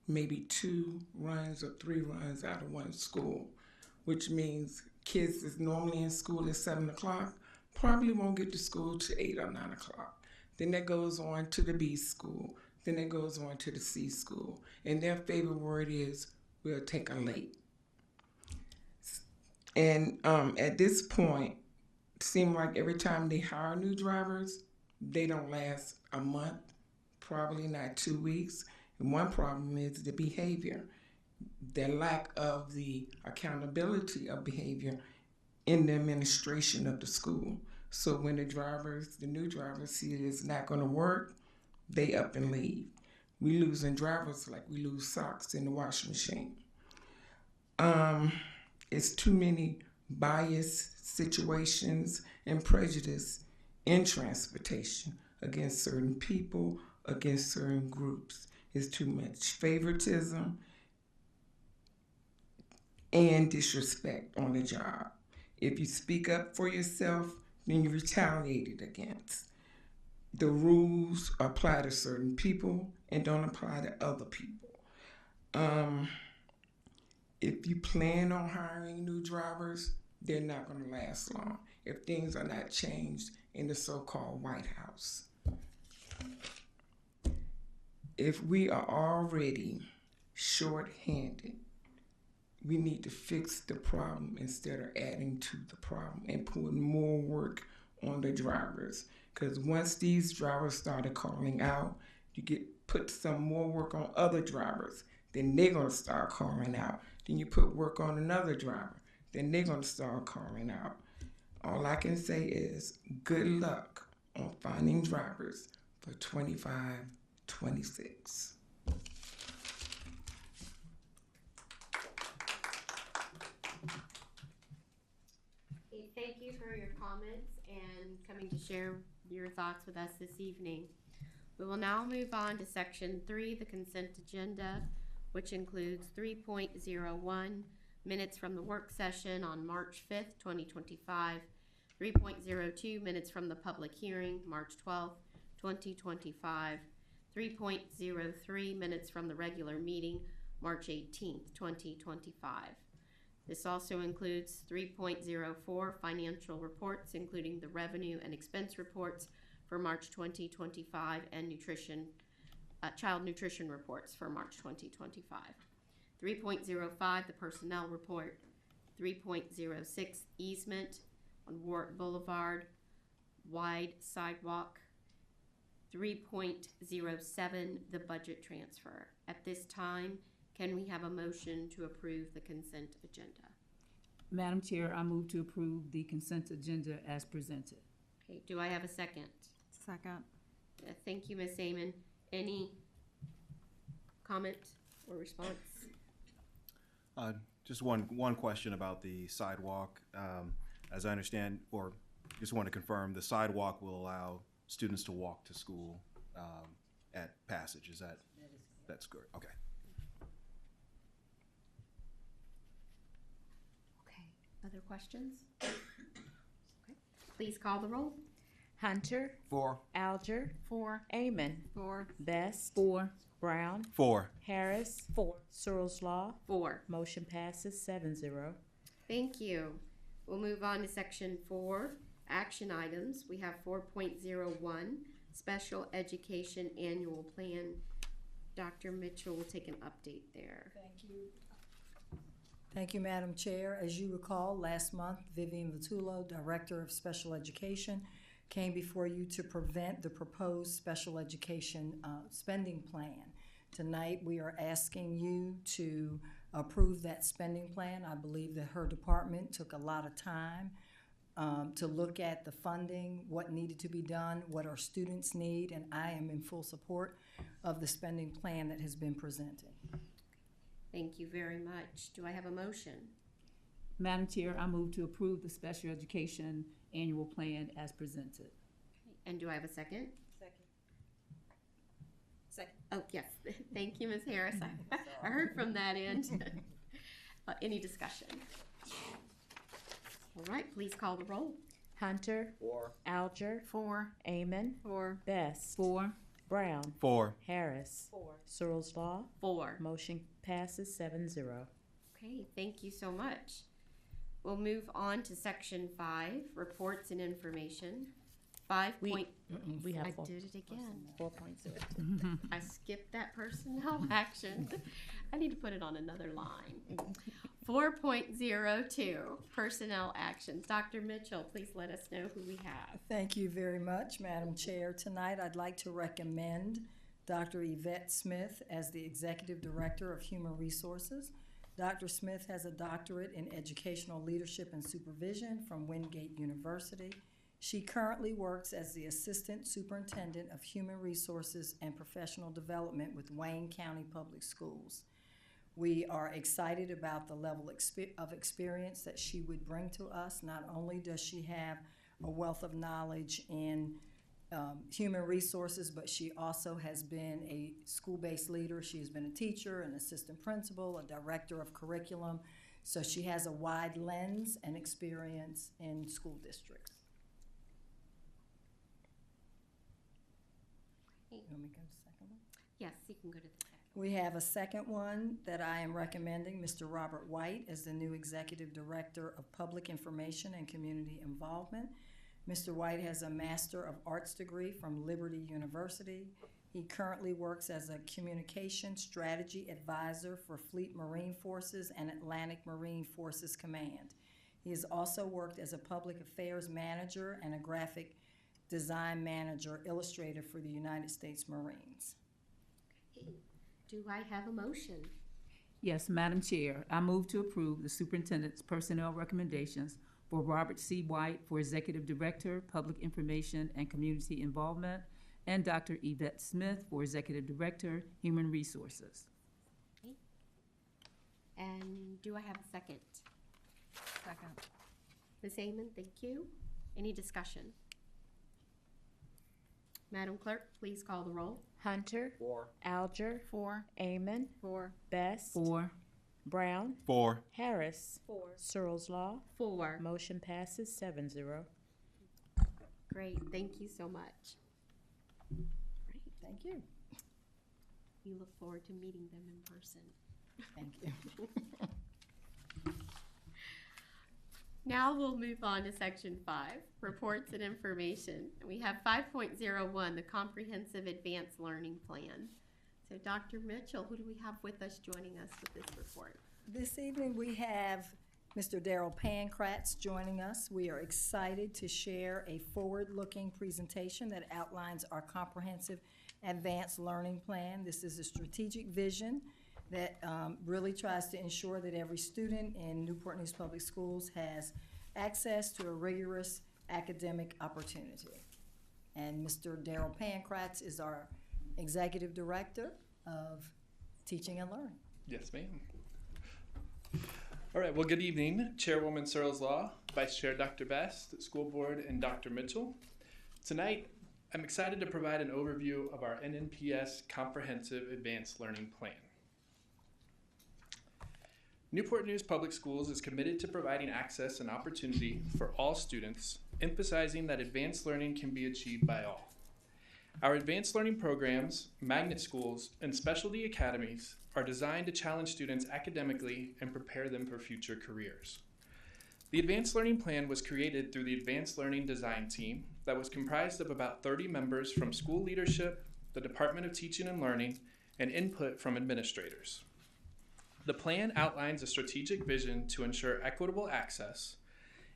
maybe 2 runs or 3 runs out of one school, which means kids that's normally in school at 7 o'clock probably won't get to school till 8 or 9 o'clock. Then that goes on to the B school. Then it goes on to the C school. And their favorite word is, we'll take a late. And at this point, it seems like every time they hire new drivers, they don't last a month, probably not 2 weeks. And one problem is the behavior, the lack of the accountability of behavior in the administration of the school. So when the new drivers see it's not gonna work, they up and leave. We losing drivers like we lose socks in the washing machine. It's too many biased situations and prejudice in transportation against certain people, against certain groups. It's too much favoritism and disrespect on the job. If you speak up for yourself, then you're retaliated against. The rules apply to certain people and don't apply to other people. If you plan on hiring new drivers, they're not going to last long if things are not changed in the so-called White House. If we are already short-handed, we need to fix the problem instead of adding to the problem and putting more work on the drivers. Because once these drivers started calling out, you put some more work on other drivers, then they're going to start calling out. Then you put work on another driver, then they're going to start calling out. All I can say is good luck on finding drivers for 25, 26.
Okay, thank you for your comments and coming to share your thoughts with us this evening. We will now move on to section 3, the consent agenda, which includes 3.01, minutes from the work session on March 5th, 2025, 3.02, minutes from the public hearing, March 12th, 2025, 3.03, minutes from the regular meeting, March 18th, 2025. This also includes 3.04, financial reports, including the revenue and expense reports for March 2025 and child nutrition reports for March 2025. 3.05, the personnel report. 3.06, easement on Wart Boulevard, wide sidewalk. 3.07, the budget transfer. At this time, can we have a motion to approve the consent agenda?
Madam Chair, I move to approve the consent agenda as presented.
Okay, do I have a second?
Second.
Thank you, Ms. Amon. Any comment or response?
Just one question about the sidewalk. As I understand, or just want to confirm, the sidewalk will allow students to walk to school at Passage. Is that? That's good. Okay.
Okay. Other questions? Okay. Please call the roll.
Hunter.
4.
Alger.
4.
Amon.
4.
Best.
4.
Brown.
4.
Harris.
4.
Searles Law.
4.
Motion passes 7-0.
Thank you. We'll move on to section 4, action items. We have 4.01, special education annual plan. Dr. Mitchell will take an update there.
Thank you.
Thank you, Madam Chair. As you recall, last month, Vivian Vitullo, Director of Special Education, came before you to present the proposed special education spending plan. Tonight, we are asking you to approve that spending plan. I believe that her department took a lot of time to look at the funding, what needed to be done, what our students need, and I am in full support of the spending plan that has been presented.
Thank you very much. Do I have a motion?
Madam Chair, I move to approve the special education annual plan as presented.
And do I have a second?
Second.
Oh, yes. Thank you, Ms. Harris. I heard from that end. Any discussion? All right, please call the roll.
Hunter.
4.
Alger.
4.
Amon.
4.
Best.
4.
Brown.
4.
Harris.
4.
Searles Law.
4.
Motion passes 7-0.
Okay, thank you so much. We'll move on to section 5, reports and information. 5 point.
We have
I
4.
did it again.
4.0.
I skipped that personnel action. I need to put it on another line. 4.02, personnel actions. Dr. Mitchell, please let us know who we have.
Thank you very much, Madam Chair. Tonight, I'd like to recommend Dr. Yvette Smith as the Executive Director of Human Resources. Dr. Smith has a doctorate in educational leadership and supervision from Wingate University. She currently works as the Assistant Superintendent of Human Resources and Professional Development with Wayne County Public Schools. We are excited about the level of experience that she would bring to us. Not only does she have a wealth of knowledge in human resources, but she also has been a school-based leader. She has been a teacher, an assistant principal, a director of curriculum. So she has a wide lens and experience in school districts. You want me to go to the second one?
Yes, you can go to the second.
We have a second one that I am recommending, Mr. Robert White as the new Executive Director of Public Information and Community Involvement. Mr. White has a Master of Arts degree from Liberty University. He currently works as a Communication Strategy Advisor for Fleet Marine Forces and Atlantic Marine Forces Command. He has also worked as a Public Affairs Manager and a Graphic Design Manager Illustrator for the United States Marines.
Do I have a motion?
Yes, Madam Chair, I move to approve the superintendent's personnel recommendations for Robert C. White for Executive Director, Public Information and Community Involvement, and Dr. Yvette Smith for Executive Director, Human Resources.
Okay. And do I have a second?
Second.
Ms. Amon, thank you. Any discussion? Madam Clerk, please call the roll.
Hunter.
4.
Alger.
4.
Amon.
4.
Best.
4.
Brown.
4.
Harris.
4.
Searles Law.
4.
Motion passes 7-0.
Great, thank you so much. Great.
Thank you.
We look forward to meeting them in person.
Thank you.
Now we'll move on to section 5, reports and information. We have 5.01, the Comprehensive Advanced Learning Plan. So Dr. Mitchell, who do we have with us joining us with this report?
This evening we have Mr. Daryl Pankratz joining us. We are excited to share a forward-looking presentation that outlines our Comprehensive Advanced Learning Plan. This is a strategic vision that really tries to ensure that every student in Newport News Public Schools has access to a rigorous academic opportunity. And Mr. Daryl Pankratz is our Executive Director of Teaching and Learning.
Yes, ma'am. All right, well, good evening, Chairwoman Searles Law, Vice Chair Dr. Best, School Board, and Dr. Mitchell. Tonight, I'm excited to provide an overview of our NNPS Comprehensive Advanced Learning Plan. Newport News Public Schools is committed to providing access and opportunity for all students, emphasizing that advanced learning can be achieved by all. Our advanced learning programs, magnet schools, and specialty academies are designed to challenge students academically and prepare them for future careers. The Advanced Learning Plan was created through the Advanced Learning Design Team that was comprised of about 30 members from school leadership, the Department of Teaching and Learning, and input from administrators. The plan outlines a strategic vision to ensure equitable access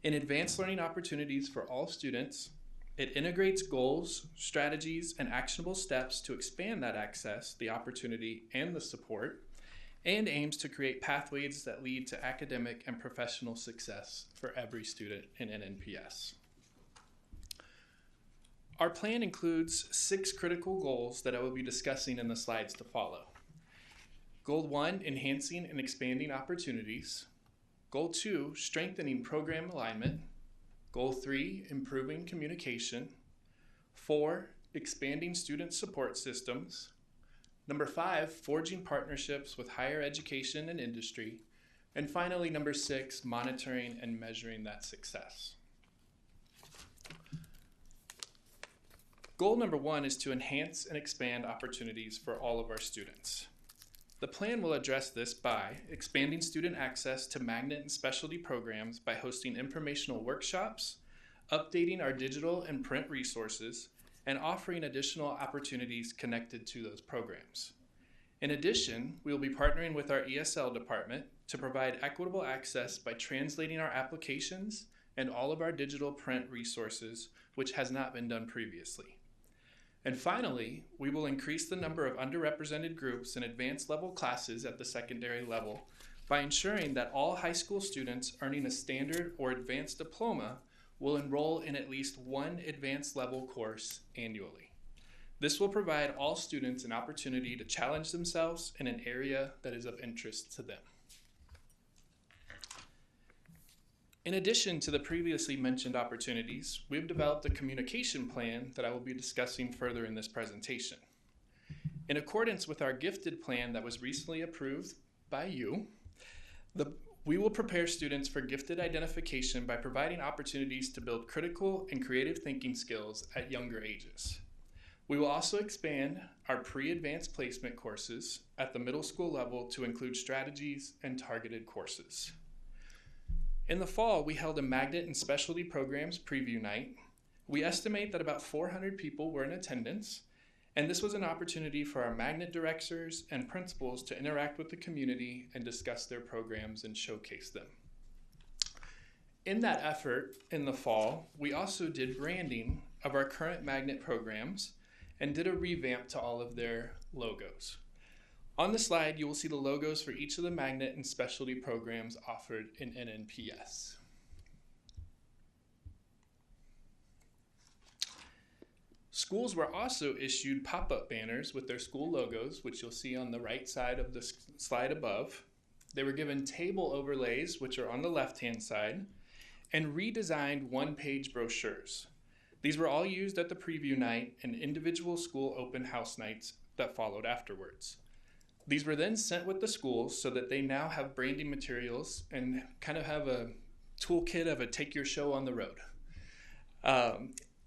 in advanced learning opportunities for all students. It integrates goals, strategies, and actionable steps to expand that access, the opportunity, and the support, and aims to create pathways that lead to academic and professional success for every student in NNPS. Our plan includes 6 critical goals that I will be discussing in the slides to follow. Goal 1, enhancing and expanding opportunities. Goal 2, strengthening program alignment. Goal 3, improving communication. 4, expanding student support systems. Number 5, forging partnerships with higher education and industry. And finally, number 6, monitoring and measuring that success. Goal number 1 is to enhance and expand opportunities for all of our students. The plan will address this by expanding student access to magnet and specialty programs by hosting informational workshops, updating our digital and print resources, and offering additional opportunities connected to those programs. In addition, we will be partnering with our ESL department to provide equitable access by translating our applications and all of our digital print resources, which has not been done previously. And finally, we will increase the number of underrepresented groups in advanced level classes at the secondary level by ensuring that all high school students earning a standard or advanced diploma will enroll in at least one advanced level course annually. This will provide all students an opportunity to challenge themselves in an area that is of interest to them. In addition to the previously mentioned opportunities, we've developed a communication plan that I will be discussing further in this presentation. In accordance with our gifted plan that was recently approved by you, we will prepare students for gifted identification by providing opportunities to build critical and creative thinking skills at younger ages. We will also expand our pre-advanced placement courses at the middle school level to include strategies and targeted courses. In the fall, we held a magnet and specialty programs preview night. We estimate that about 400 people were in attendance, and this was an opportunity for our magnet directors and principals to interact with the community and discuss their programs and showcase them. In that effort in the fall, we also did branding of our current magnet programs and did a revamp to all of their logos. On the slide, you will see the logos for each of the magnet and specialty programs offered in NNPS. Schools were also issued pop-up banners with their school logos, which you'll see on the right side of the slide above. They were given table overlays, which are on the left-hand side, and redesigned one-page brochures. These were all used at the preview night and individual school open house nights that followed afterwards. These were then sent with the schools so that they now have branding materials and kind of have a toolkit of a take your show on the road.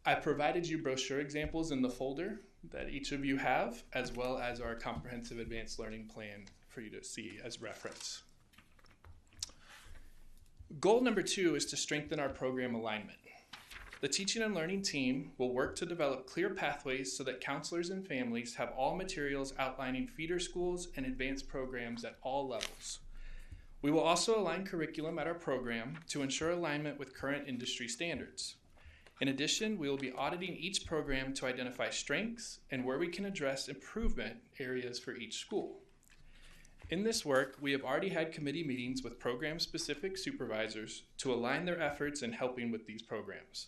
I provided you brochure examples in the folder that each of you have, as well as our comprehensive advanced learning plan for you to see as reference. Goal number 2 is to strengthen our program alignment. The teaching and learning team will work to develop clear pathways so that counselors and families have all materials outlining feeder schools and advanced programs at all levels. We will also align curriculum at our program to ensure alignment with current industry standards. In addition, we will be auditing each program to identify strengths and where we can address improvement areas for each school. In this work, we have already had committee meetings with program-specific supervisors to align their efforts in helping with these programs.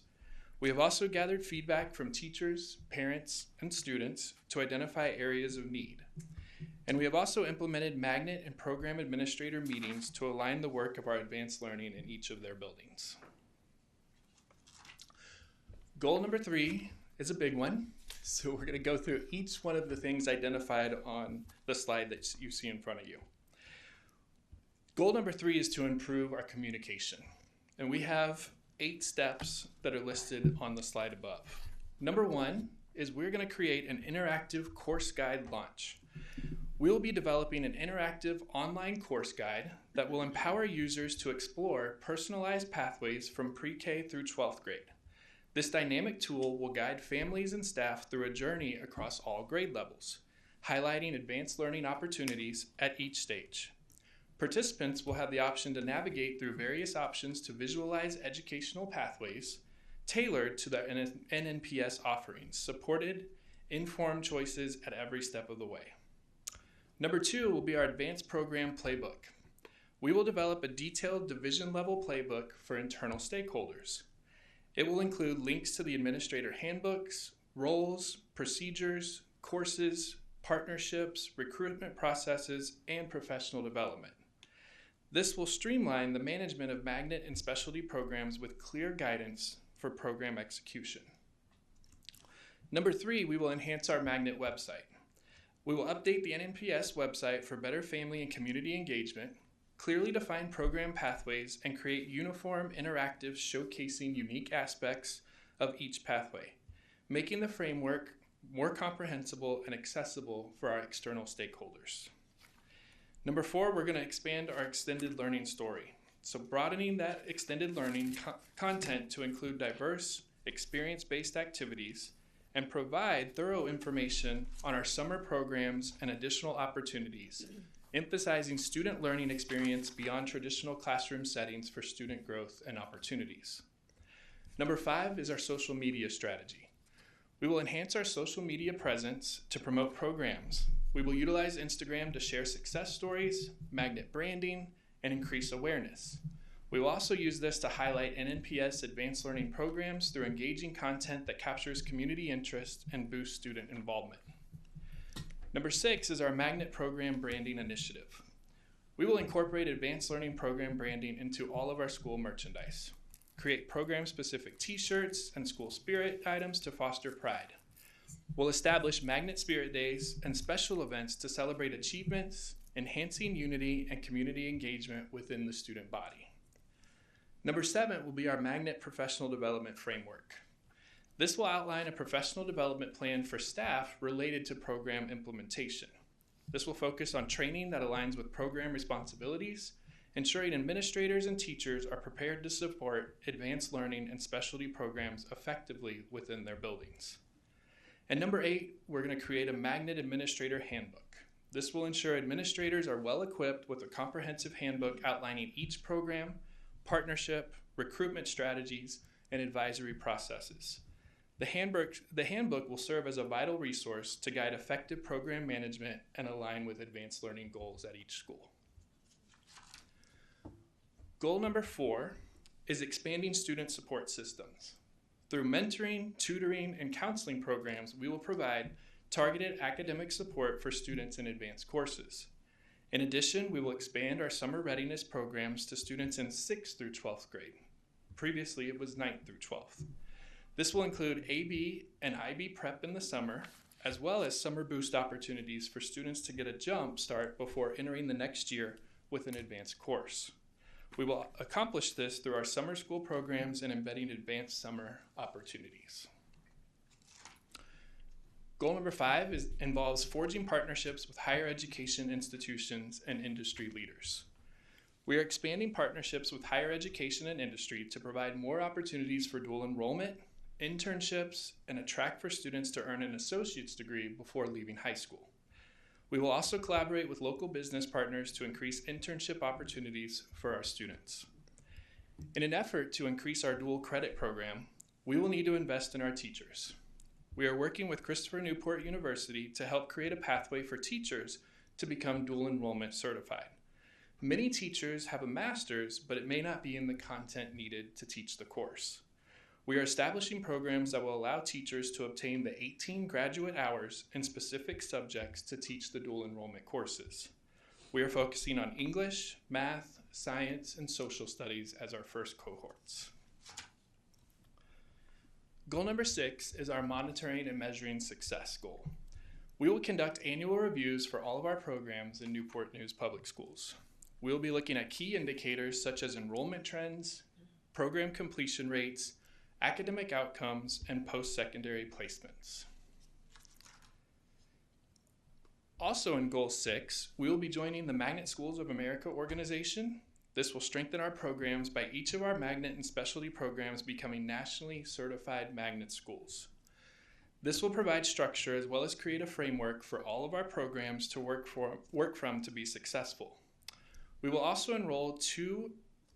We have also gathered feedback from teachers, parents, and students to identify areas of need. And we have also implemented magnet and program administrator meetings to align the work of our advanced learning in each of their buildings. Goal number 3 is a big one. So we're going to go through each one of the things identified on the slide that you see in front of you. Goal number 3 is to improve our communication. And we have 8 steps that are listed on the slide above. Number 1 is we're going to create an interactive course guide launch. We'll be developing an interactive online course guide that will empower users to explore personalized pathways from pre-K through 12th grade. This dynamic tool will guide families and staff through a journey across all grade levels, highlighting advanced learning opportunities at each stage. Participants will have the option to navigate through various options to visualize educational pathways tailored to their NNPS offerings, supported, informed choices at every step of the way. Number 2 will be our advanced program playbook. We will develop a detailed division-level playbook for internal stakeholders. It will include links to the administrator handbooks, roles, procedures, courses, partnerships, recruitment processes, and professional development. This will streamline the management of magnet and specialty programs with clear guidance for program execution. Number 3, we will enhance our magnet website. We will update the NNPS website for better family and community engagement, clearly define program pathways, and create uniform interactives showcasing unique aspects of each pathway, making the framework more comprehensible and accessible for our external stakeholders. Number 4, we're going to expand our extended learning story. So broadening that extended learning content to include diverse, experience-based activities and provide thorough information on our summer programs and additional opportunities, emphasizing student learning experience beyond traditional classroom settings for student growth and opportunities. Number 5 is our social media strategy. We will enhance our social media presence to promote programs. We will utilize Instagram to share success stories, magnet branding, and increase awareness. We will also use this to highlight NNPS advanced learning programs through engaging content that captures community interest and boosts student involvement. Number 6 is our magnet program branding initiative. We will incorporate advanced learning program branding into all of our school merchandise, create program-specific t-shirts and school spirit items to foster pride. We'll establish Magnet Spirit Days and special events to celebrate achievements, enhancing unity and community engagement within the student body. Number 7 will be our Magnet Professional Development Framework. This will outline a professional development plan for staff related to program implementation. This will focus on training that aligns with program responsibilities, ensuring administrators and teachers are prepared to support advanced learning and specialty programs effectively within their buildings. And number 8, we're going to create a Magnet Administrator Handbook. This will ensure administrators are well equipped with a comprehensive handbook outlining each program, partnership, recruitment strategies, and advisory processes. The handbook will serve as a vital resource to guide effective program management and align with advanced learning goals at each school. Goal number 4 is expanding student support systems. Through mentoring, tutoring, and counseling programs, we will provide targeted academic support for students in advanced courses. In addition, we will expand our summer readiness programs to students in 6th through 12th grade. Previously, it was 9th through 12th. This will include AB and IB prep in the summer, as well as summer boost opportunities for students to get a jump start before entering the next year with an advanced course. We will accomplish this through our summer school programs and embedding advanced summer opportunities. Goal number 5 involves forging partnerships with higher education institutions and industry leaders. We are expanding partnerships with higher education and industry to provide more opportunities for dual enrollment, internships, and a track for students to earn an associate's degree before leaving high school. We will also collaborate with local business partners to increase internship opportunities for our students. In an effort to increase our dual credit program, we will need to invest in our teachers. We are working with Christopher Newport University to help create a pathway for teachers to become dual enrollment certified. Many teachers have a master's, but it may not be in the content needed to teach the course. We are establishing programs that will allow teachers to obtain the 18 graduate hours in specific subjects to teach the dual enrollment courses. We are focusing on English, math, science, and social studies as our first cohorts. Goal number 6 is our monitoring and measuring success goal. We will conduct annual reviews for all of our programs in Newport News Public Schools. We will be looking at key indicators such as enrollment trends, program completion rates, academic outcomes, and post-secondary placements. Also in Goal 6, we will be joining the Magnet Schools of America organization. This will strengthen our programs by each of our magnet and specialty programs becoming nationally certified magnet schools. This will provide structure as well as create a framework for all of our programs to work from to be successful. We will also enroll 2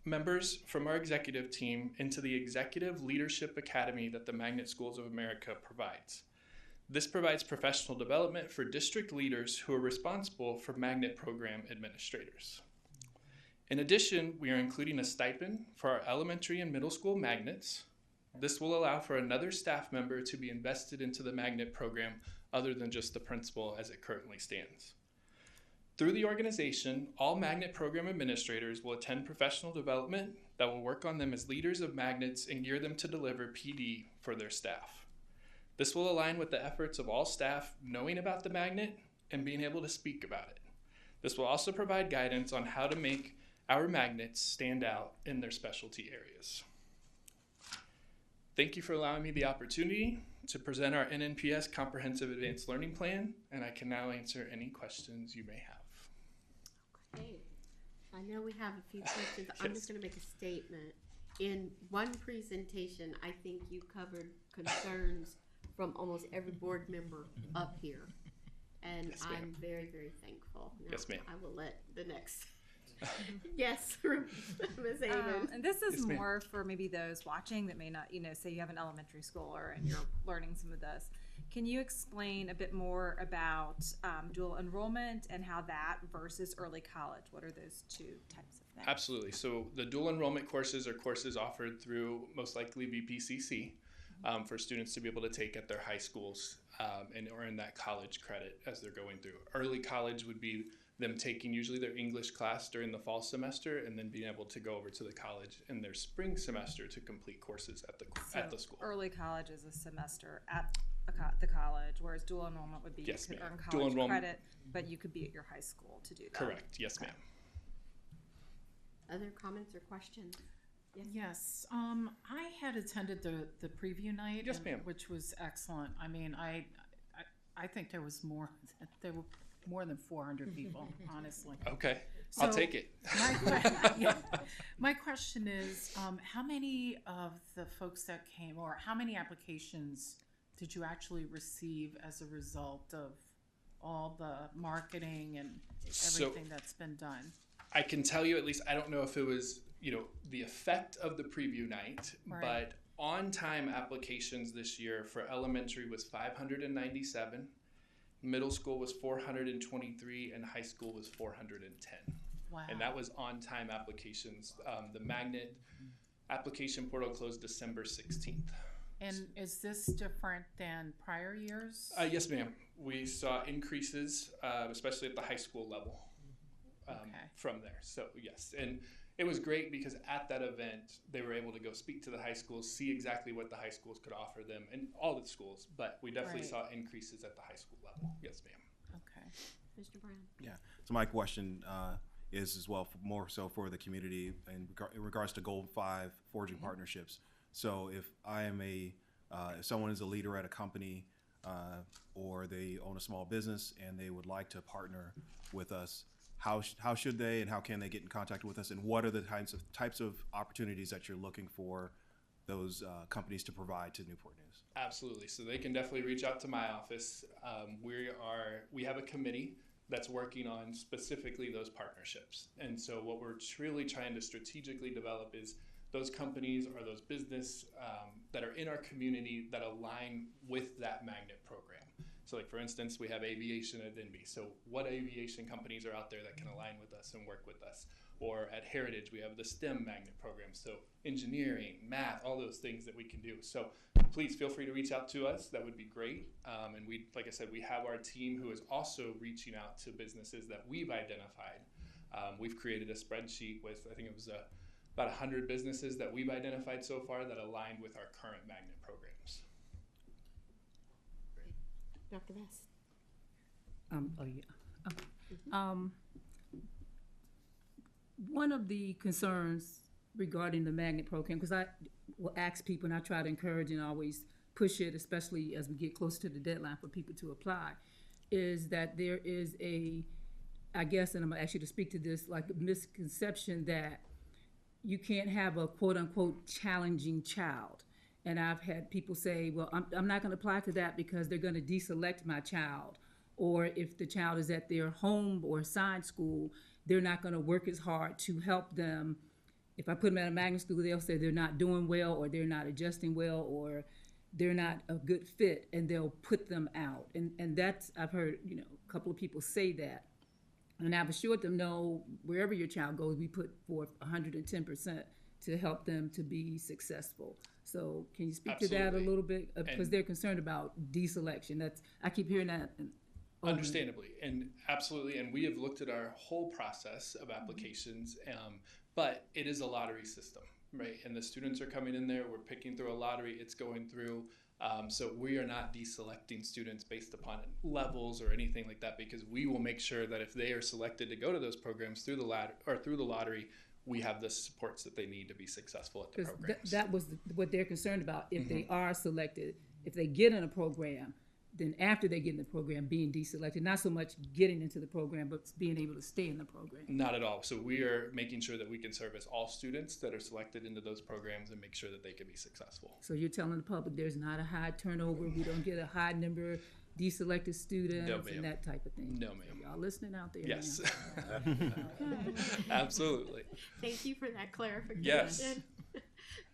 members from our executive team into the Executive Leadership Academy that the Magnet Schools of America provides. This provides professional development for district leaders who are responsible for Magnet program administrators. In addition, we are including a stipend for our elementary and middle school magnets. This will allow for another staff member to be invested into the Magnet program other than just the principal as it currently stands. Through the organization, all Magnet program administrators will attend professional development that will work on them as leaders of Magnets and gear them to deliver PD for their staff. This will align with the efforts of all staff knowing about the Magnet and being able to speak about it. This will also provide guidance on how to make our Magnets stand out in their specialty areas. Thank you for allowing me the opportunity to present our NNPS Comprehensive Advanced Learning Plan, and I can now answer any questions you may have.
Okay, I know we have a few questions. I'm just going to make a statement. In one presentation, I think you covered concerns from almost every board member up here, and
Yes,
I'm
ma'am.
very, very thankful. Now,
Yes, ma'am.
I will let the next. Yes, Ms. Avon.
And this is
Yes, ma'am.
more for maybe those watching that may not, say you have an elementary schooler and you're learning some of this. Can you explain a bit more about dual enrollment and how that versus early college? What are those 2 types of things?
Absolutely. So the dual enrollment courses are courses offered through most likely VPCC for students to be able to take at their high schools and earn that college credit as they're going through. Early college would be them taking usually their English class during the fall semester and then being able to go over to the college in their spring semester to complete courses at the school.
Early college is a semester at the college, whereas dual enrollment would be
Yes,
you could
ma'am.
earn
Dual
college
enrollment.
credit, but you could be at your high school to do that.
Correct. Yes, ma'am.
Other comments or questions?
Yes. I had attended the preview night.
Yes, ma'am.
Which was excellent. I mean, I think there was more. There were more than 400 people, honestly.
Okay, I'll take it.
My question is, how many of the folks that came, or how many applications did you actually receive as a result of all the marketing and everything that's been done?
I can tell you at least, I don't know if it was, the effect of the preview night,
Right.
but on-time applications this year for elementary was 597, middle school was 423, and high school was 410.
Wow.
And that was on-time applications. The Magnet application portal closed December 16th.
And is this different than prior years?
Yes, ma'am. We saw increases, especially at the high school level from there. So, yes. And it was great because at that event, they were able to go speak to the high schools, see exactly what the high schools could offer them, and all the schools. But we definitely saw increases at the high school level. Yes, ma'am.
Okay.
Mr. Brown.
Yeah. So my question is as well, more so for the community in regards to Goal 5 forging partnerships. So if I am if someone is a leader at a company or they own a small business and they would like to partner with us, how should they and how can they get in contact with us, and what are the types of opportunities that you're looking for those companies to provide to Newport News?
Absolutely. So they can definitely reach out to my office. We have a committee that's working on specifically those partnerships. And so what we're truly trying to strategically develop is those companies or those business that are in our community that align with that Magnet program. So like for instance, we have aviation at NB. So what aviation companies are out there that can align with us and work with us? Or at Heritage, we have the STEM Magnet program. So engineering, math, all those things that we can do. So please feel free to reach out to us. That would be great. And we, like I said, we have our team who is also reaching out to businesses that we've identified. We've created a spreadsheet with, I think it was about 100 businesses that we've identified so far that align with our current Magnet programs.
Dr. Vest.
One of the concerns regarding the Magnet program, because I will ask people and I try to encourage and always push it, especially as we get close to the deadline for people to apply, is that there is I guess, and I'm gonna ask you to speak to this, like a misconception that you can't have a quote unquote challenging child. And I've had people say, well, I'm not gonna apply to that because they're gonna deselect my child. Or if the child is at their home or assigned school, they're not going to work as hard to help them. If I put them at a magnet school, they'll say they're not doing well, or they're not adjusting well, or they're not a good fit, and they'll put them out. And that's, I've heard, a couple of people say that. And I've assured them, no, wherever your child goes, we put forth 110% to help them to be successful. So can you speak to that a little bit? Because they're concerned about deselection. I keep hearing that.
Understandably, and absolutely, and we have looked at our whole process of applications, but it is a lottery system, right? And the students are coming in there, we're picking through a lottery, it's going through, so we are not deselecting students based upon levels or anything like that, because we will make sure that if they are selected to go to those programs through the lottery, we have the supports that they need to be successful at the programs.
That was what they're concerned about. If they are selected, if they get in a program, then after they get in the program, being deselected, not so much getting into the program, but being able to stay in the program.
Not at all. So we are making sure that we can service all students that are selected into those programs and make sure that they can be successful.
So you're telling the public there's not a high turnover, we don't get a high number of deselected students and that type of thing?
No, ma'am.
So y'all listening out there?
Yes. Absolutely.
Thank you for that clarification.
Yes.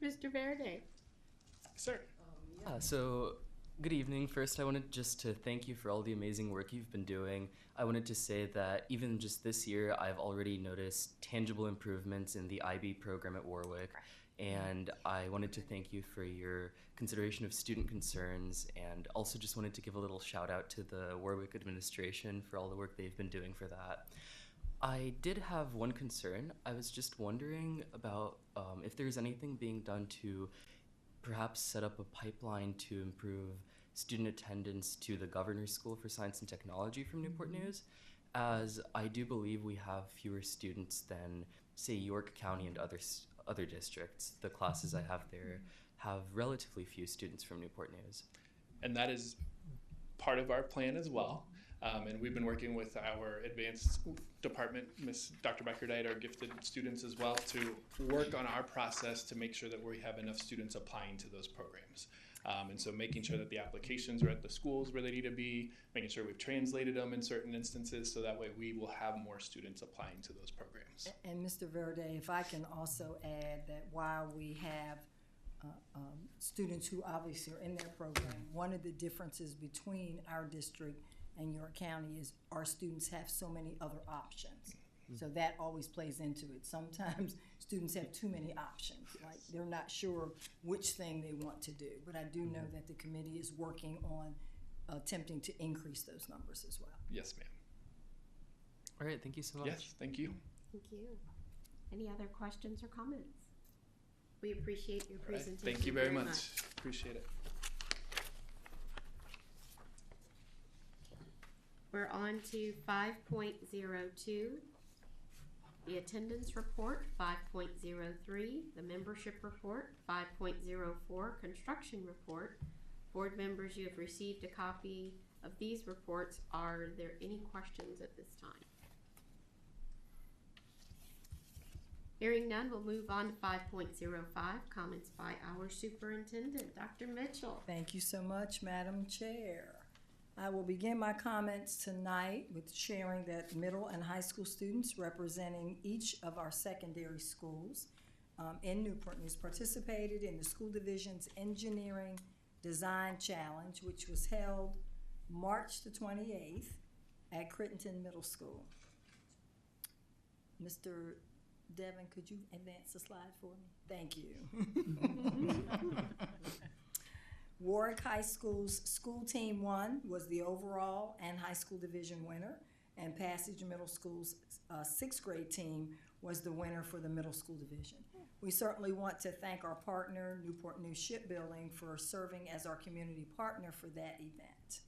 Mr. Verde.
Sir.
So good evening. First, I wanted just to thank you for all the amazing work you've been doing. I wanted to say that even just this year, I've already noticed tangible improvements in the IB program at Warwick. And I wanted to thank you for your consideration of student concerns, and also just wanted to give a little shout out to the Warwick administration for all the work they've been doing for that. I did have one concern. I was just wondering about if there's anything being done to perhaps set up a pipeline to improve student attendance to the Governor's School for Science and Technology from Newport News, as I do believe we have fewer students than, say, York County and other districts. The classes I have there have relatively few students from Newport News.
And that is part of our plan as well. And we've been working with our advanced department, Dr. Beckerdite, our gifted students as well, to work on our process to make sure that we have enough students applying to those programs. And so making sure that the applications are at the schools where they need to be, making sure we've translated them in certain instances, so that way we will have more students applying to those programs.
And Mr. Verde, if I can also add that while we have students who obviously are in their program, one of the differences between our district and York County is our students have so many other options. So that always plays into it. Sometimes students have too many options, like they're not sure which thing they want to do. But I do know that the committee is working on attempting to increase those numbers as well.
Yes, ma'am.
All right, thank you so much.
Yes, thank you.
Thank you. Any other questions or comments? We appreciate your presentation.
Right. Thank you very much. Appreciate it.
We're on to 5.02, the attendance report, 5.03, the membership report, 5.04, construction report. Board members, you have received a copy of these reports. Are there any questions at this time? Hearing none, we'll move on to 5.05, comments by our superintendent, Dr. Mitchell.
Thank you so much, Madam Chair. I will begin my comments tonight with sharing that middle and high school students representing each of our secondary schools in Newport News participated in the school division's Engineering Design Challenge, which was held March the 28th at Crittenton Middle School. Mr. Devin, could you advance the slide for me? Thank you. Warwick High School's School Team 1 was the overall and high school division winner, and Passage Middle School's 6th grade team was the winner for the middle school division. We certainly want to thank our partner, Newport News Shipbuilding, for serving as our community partner for that event.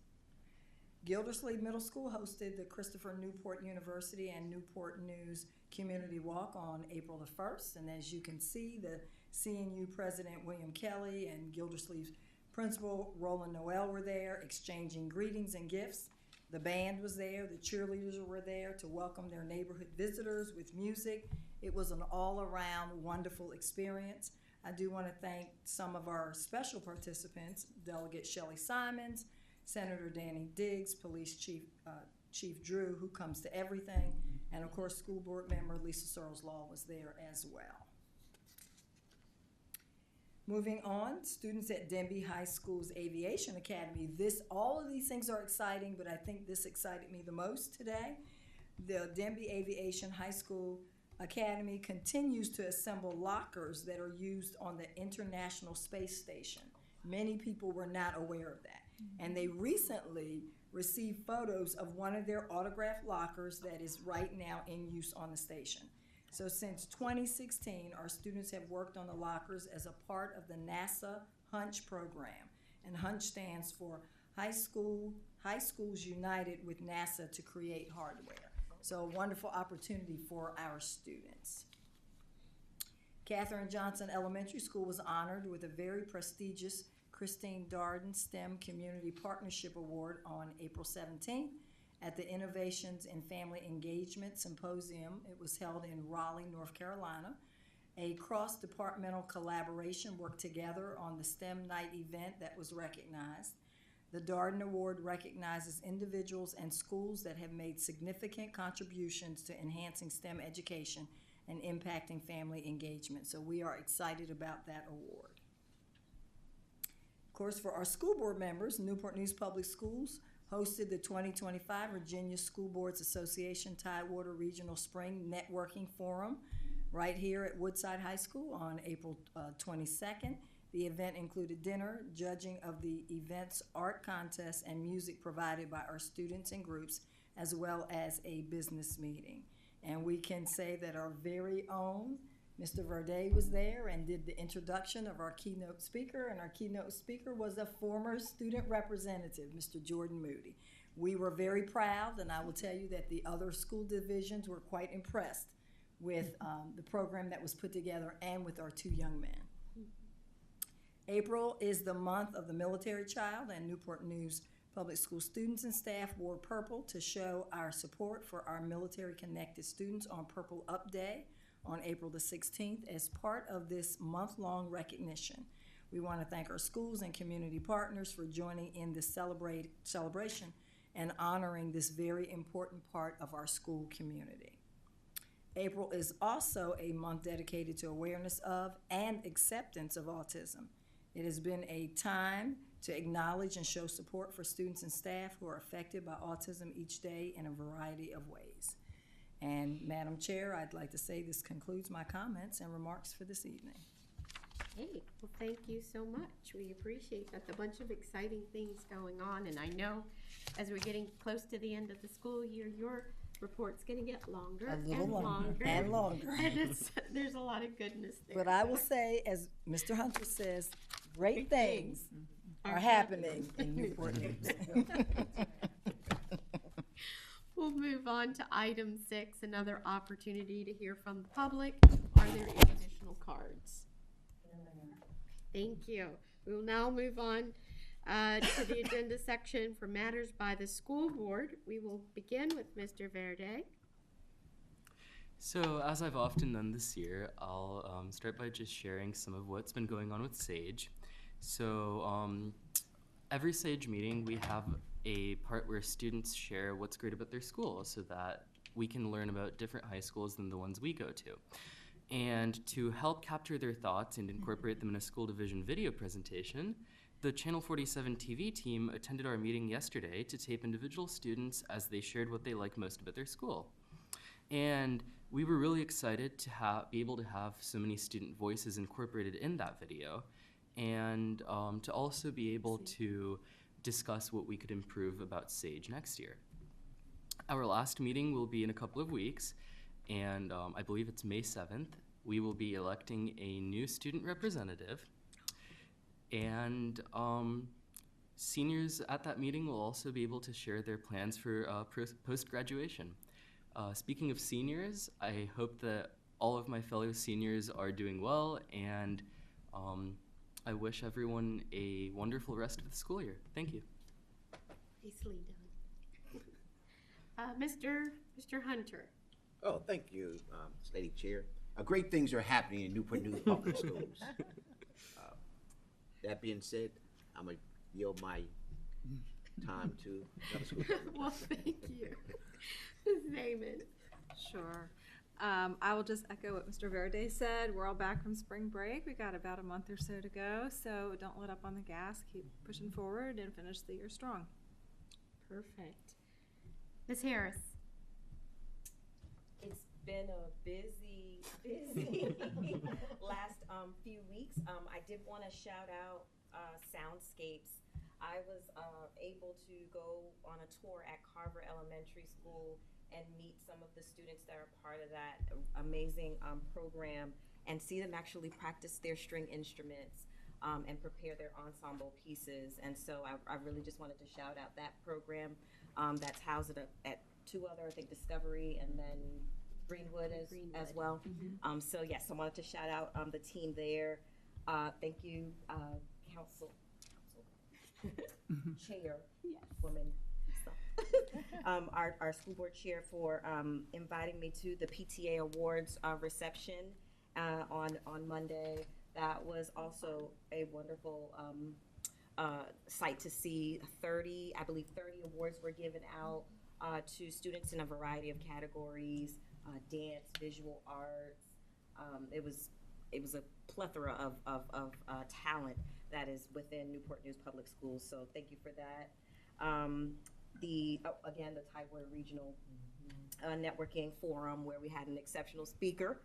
Gildersleeve Middle School hosted the Christopher Newport University and Newport News Community Walk on April the 1st, and as you can see, the CNU President William Kelly and Gildersleeve's Principal Roland Noel were there, exchanging greetings and gifts. The band was there, the cheerleaders were there to welcome their neighborhood visitors with music. It was an all-around wonderful experience. I do want to thank some of our special participants, Delegate Shelley Simons, Senator Danny Diggs, Police Chief Drew, who comes to everything, And of course, school board member Lisa Searles Law was there as well. Moving on, students at Denby High School's Aviation Academy. All of these things are exciting, but I think this excited me the most today. The Denby Aviation High School Academy continues to assemble lockers that are used on the International Space Station. Many people were not aware of that. And they recently received photos of one of their autographed lockers that is right now in use on the station. So since 2016, our students have worked on the lockers as a part of the NASA Hunch program. And Hunch stands for High Schools United with NASA to Create Hardware. So a wonderful opportunity for our students. Katherine Johnson Elementary School was honored with a very prestigious Christine Darden STEM Community Partnership Award on April 17th at the Innovations in Family Engagement Symposium. It was held in Raleigh, North Carolina. A cross-departmental collaboration worked together on the STEM Night event that was recognized. The Darden Award recognizes individuals and schools that have made significant contributions to enhancing STEM education and impacting family engagement. So we are excited about that award. Of course, for our school board members, Newport News Public Schools hosted the 2025 Virginia School Boards Association Tidewater Regional Spring Networking Forum right here at Woodside High School on April 22nd. The event included dinner, judging of the event's art contest, and music provided by our students and groups, as well as a business meeting. And we can say that our very own Mr. Verde was there and did the introduction of our keynote speaker, and our keynote speaker was a former student representative, Mr. Jordan Moody. We were very proud, and I will tell you that the other school divisions were quite impressed with the program that was put together and with our two young men. April is the month of the military child, and Newport News Public School students and staff wore purple to show our support for our military-connected students on Purple Up Day on April the 16th as part of this month-long recognition. We want to thank our schools and community partners for joining in this celebration and honoring this very important part of our school community. April is also a month dedicated to awareness of and acceptance of autism. It has been a time to acknowledge and show support for students and staff who are affected by autism each day in a variety of ways. And Madam Chair, I'd like to say this concludes my comments and remarks for this evening.
Hey, well, thank you so much. We appreciate that. A bunch of exciting things going on, and I know as we're getting close to the end of the school year, your report's going to get longer
A little longer. And longer.
And there's a lot of goodness there.
But I will say, as Mr. Hunter says, great things are happening in Newport News.
We'll move on to item 6, another opportunity to hear from the public. Are there any additional cards? Thank you. We will now move on to the agenda section for matters by the school board. We will begin with Mr. Verde.
So, as I've often done this year, I'll start by just sharing some of what's been going on with SAGE. So, every SAGE meeting, we have a part where students share what's great about their school so that we can learn about different high schools than the ones we go to. And to help capture their thoughts and incorporate them in a school division video presentation, the Channel 47 TV team attended our meeting yesterday to tape individual students as they shared what they liked most about their school. And we were really excited to be able to have so many student voices incorporated in that video, and to also be able to discuss what we could improve about SAGE next year. Our last meeting will be in a couple of weeks, and I believe it's May 7th. We will be electing a new student representative, and seniors at that meeting will also be able to share their plans for post-graduation. Speaking of seniors, I hope that all of my fellow seniors are doing well, and I wish everyone a wonderful rest of the school year. Thank you.
Nicely done. Mr. Hunter.
Oh, thank you, Lady Chair. Great things are happening in Newport News Public Schools. That being said, I'm going to yield my time to another school.
Well, thank you. Ms. Naiman.
Sure. I will just echo what Mr. Verde said. We're all back from spring break. We got about a month or so to go, so don't let up on the gas. Keep pushing forward and finish the year strong.
Perfect. Ms. Harris.
It's been a busy last few weeks. I did want to shout out Soundscapes. I was able to go on a tour at Carver Elementary School and meet some of the students that are part of that amazing program and see them actually practice their string instruments and prepare their ensemble pieces. And so I really just wanted to shout out that program that's housed at two other, I think, Discovery and then Greenwood as well.
Mm-hmm.
So yes, I wanted to shout out the team there. Thank you, Council Chair, Woman. Our school board chair for inviting me to the PTA Awards reception on Monday. That was also a wonderful sight to see. 30 awards were given out to students in a variety of categories, dance, visual arts. It was a plethora of talent that is within Newport News Public Schools. So thank you for that. The Tidewater Regional Networking Forum, where we had an exceptional speaker,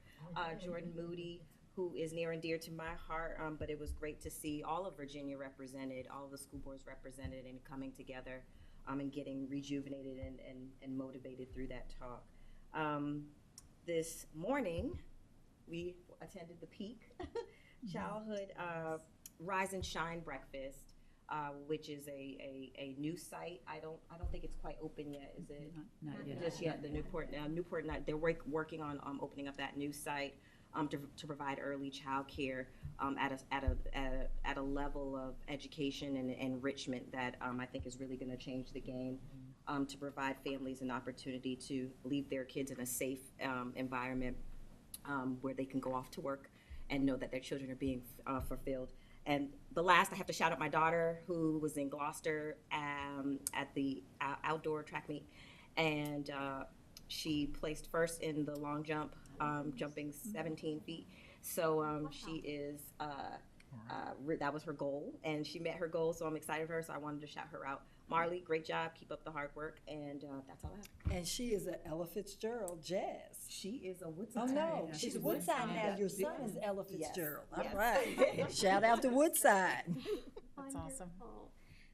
Jordan Moody, who is near and dear to my heart, but it was great to see all of Virginia represented, all of the school boards represented, and coming together and getting rejuvenated and motivated through that talk. This morning, we attended the Peak Childhood Rise and Shine Breakfast, which is a new site. I don't think it's quite open yet, is it?
Not yet.
Just yet. The Newport, they're working on opening up that new site to provide early child care at a level of education and enrichment that I think is really going to change the game. To provide families an opportunity to leave their kids in a safe environment where they can go off to work and know that their children are being fulfilled. And the last, I have to shout out my daughter, who was in Gloucester at the outdoor track meet, and she placed first in the long jump, jumping 17 feet. So she is, that was her goal, and she met her goal, so I'm excited for her, so I wanted to shout her out. Marley, great job, keep up the hard work, and that's all I have.
And she is an Ella Fitzgerald jazz.
She is a Woodside.
Oh no,
Yeah.
she's Woodside now. Your son is Ella Fitzgerald.
Yes.
All right. Shout out to Woodside.
That's awesome.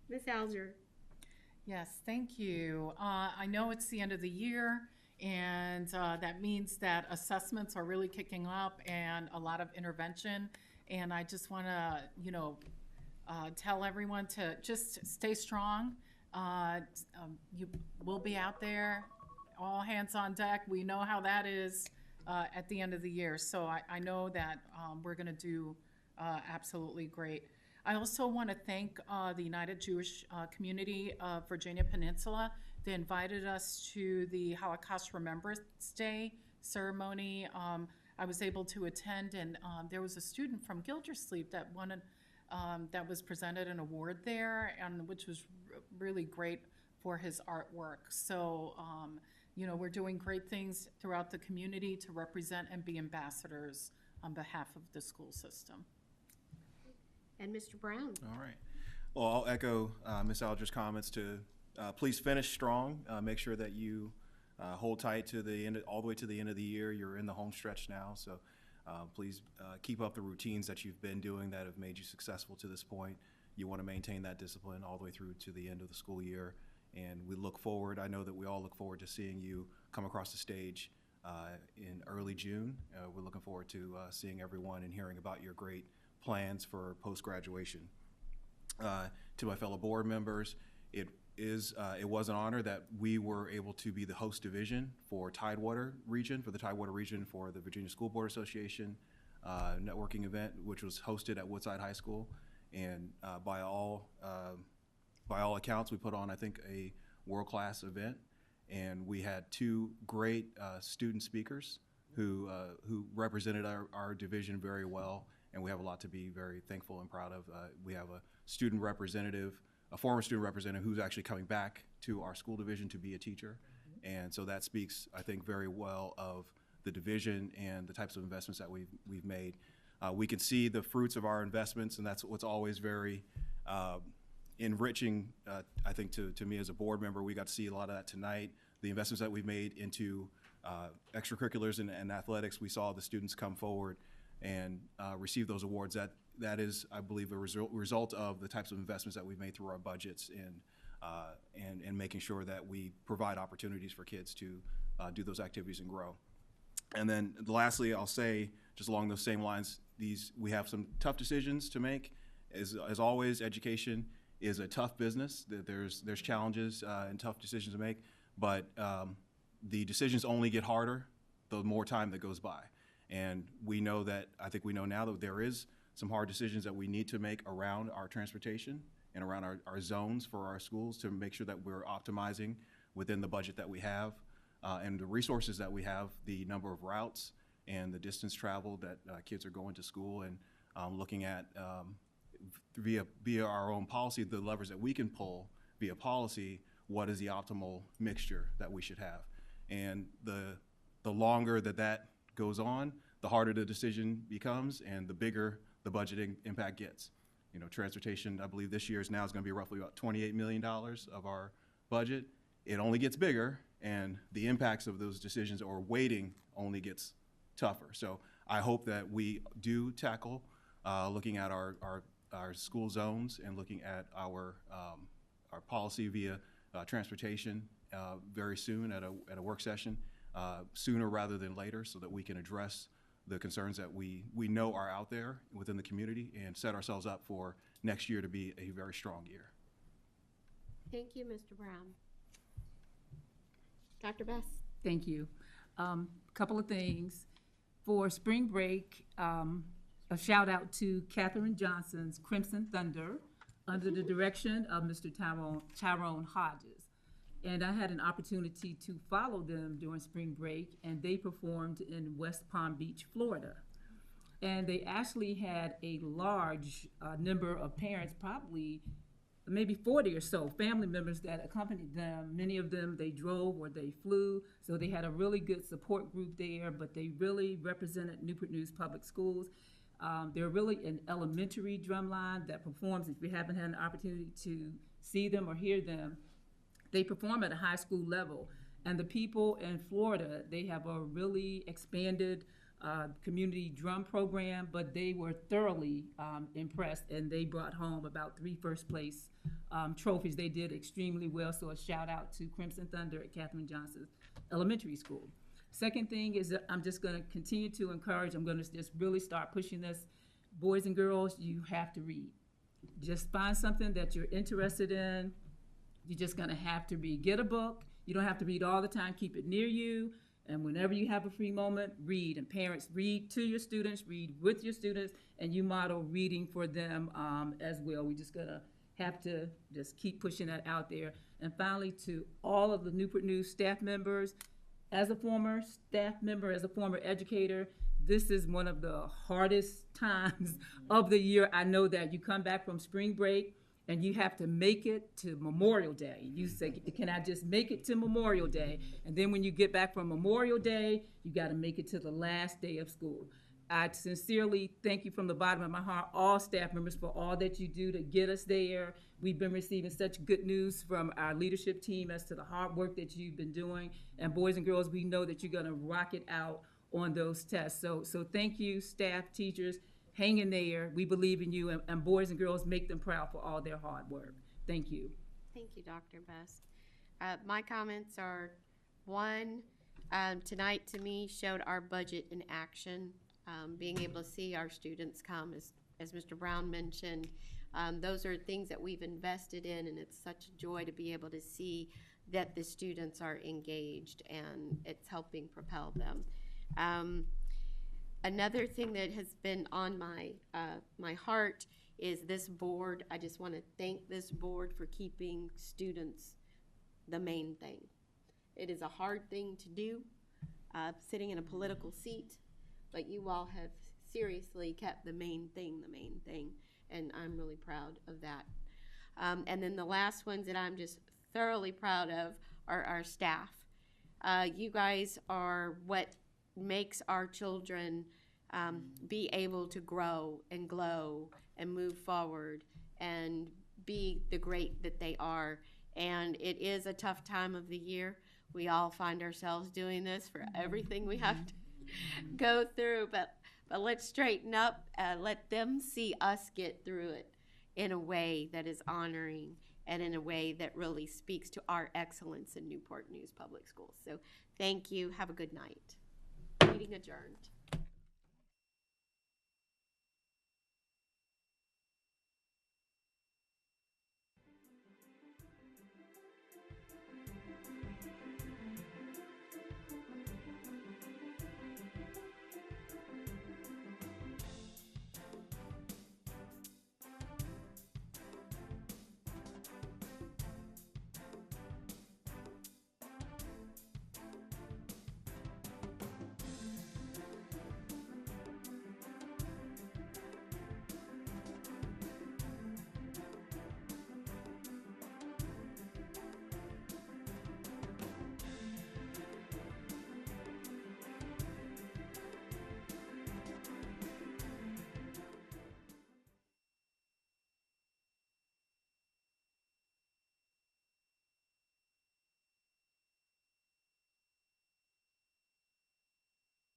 Ms. Alger.
Yes, thank you. I know it's the end of the year, and that means that assessments are really kicking up and a lot of intervention. And I just want to, tell everyone to just stay strong. You will be out there, all hands on deck. We know how that is at the end of the year. So I know that we're going to do absolutely great. I also want to thank the United Jewish Community of Virginia Peninsula. They invited us to the Holocaust Remembrance Day ceremony. I was able to attend, and there was a student from Gildersleeve that wanted, that was presented an award there, and which was really great for his artwork. So, we're doing great things throughout the community to represent and be ambassadors on behalf of the school system.
And Mr. Brown.
All right. Well, I'll echo Ms. Alger's comments to please finish strong. Make sure that you hold tight to the end, all the way to the end of the year. You're in the home stretch now, so please keep up the routines that you've been doing that have made you successful to this point. You want to maintain that discipline all the way through to the end of the school year, and we look forward. I know that we all look forward to seeing you come across the stage in early June. We're looking forward to seeing everyone and hearing about your great plans for post-graduation. To my fellow board members, it was an honor that we were able to be the host division for Tidewater region, for the Virginia School Board Association networking event, which was hosted at Woodside High School. And by all accounts, we put on, I think, a world-class event. And we had two great student speakers who represented our division very well. And we have a lot to be very thankful and proud of. We have a student representative, a former student representative who's actually coming back to our school division to be a teacher. And so that speaks, I think, very well of the division and the types of investments that we've made. We can see the fruits of our investments, and that's what's always very enriching, I think, to me as a board member. We got to see a lot of that tonight. The investments that we've made into extracurriculars and athletics, we saw the students come forward and receive those awards. That is, I believe, a result of the types of investments that we've made through our budgets and making sure that we provide opportunities for kids to do those activities and grow. And then lastly, I'll say, just along those same lines, we have some tough decisions to make. As always, education is a tough business. There's challenges and tough decisions to make, but the decisions only get harder the more time that goes by. And we know that, I think we know now that there is some hard decisions that we need to make around our transportation and around our zones for our schools to make sure that we're optimizing within the budget that we have and the resources that we have, the number of routes and the distance traveled that kids are going to school, and looking at via our own policy, the levers that we can pull via policy, what is the optimal mixture that we should have. And the longer that goes on, the harder the decision becomes and the bigger the budgeting impact gets. You know, transportation, I believe this year is going to be roughly about $28 million of our budget. It only gets bigger, and the impacts of those decisions or waiting only gets tougher. So I hope that we do tackle looking at our school zones and looking at our policy via transportation very soon at a work session, sooner rather than later, so that we can address the concerns that we know are out there within the community and set ourselves up for next year to be a very strong year.
Thank you, Mr. Brown. Dr. Bess.
Thank you. Couple of things. For spring break, a shout out to Katherine Johnson's Crimson Thunder under the direction of Mr. Tyrone Hodges. And I had an opportunity to follow them during spring break, and they performed in West Palm Beach, Florida. And they actually had a large number of parents, probably maybe 40 or so family members that accompanied them. Many of them, they drove or they flew, so they had a really good support group there, but they really represented Newport News Public Schools. They're really an elementary drumline that performs. If you haven't had an opportunity to see them or hear them, they perform at a high school level. And the people in Florida, they have a really expanded community drum program, but they were thoroughly impressed, and they brought home about 3 first-place trophies. They did extremely well, so a shout-out to Crimson Thunder at Katherine Johnson's Elementary School. Second thing is that I'm just going to continue to encourage, I'm going to just really start pushing this. Boys and girls, you have to read. Just find something that you're interested in. You're just going to have to read. Get a book. You don't have to read all the time. Keep it near you. And whenever you have a free moment, read. And parents, read to your students, read with your students, and you model reading for them as well. We're just going to have to just keep pushing that out there. And finally, to all of the Newport News staff members, as a former staff member, as a former educator, this is one of the hardest times of the year. I know that you come back from spring break, and you have to make it to Memorial Day. You say, can I just make it to Memorial Day? And then when you get back from Memorial Day, you got to make it to the last day of school. I sincerely thank you from the bottom of my heart, all staff members, for all that you do to get us there. We've been receiving such good news from our leadership team as to the hard work that you've been doing. And boys and girls, we know that you're going to rock it out on those tests. So thank you, staff, teachers. Hang in there. We believe in you, and boys and girls, make them proud for all their hard work. Thank you.
Thank you, Dr. Best. My comments are, one, tonight to me showed our budget in action. Being able to see our students come, as Mr. Brown mentioned, those are things that we've invested in, and it's such a joy to be able to see that the students are engaged, and it's helping propel them. Another thing that has been on my heart is this board. I just want to thank this board for keeping students the main thing. It is a hard thing to do, sitting in a political seat, but you all have seriously kept the main thing, and I'm really proud of that. And then the last ones that I'm just thoroughly proud of are our staff. You guys are what makes our children be able to grow and glow and move forward and be the great that they are. And it is a tough time of the year. We all find ourselves doing this for everything we have to go through, but let's straighten up, let them see us get through it in a way that is honoring and in a way that really speaks to our excellence in Newport News Public Schools. So thank you. Have a good night. Meeting adjourned.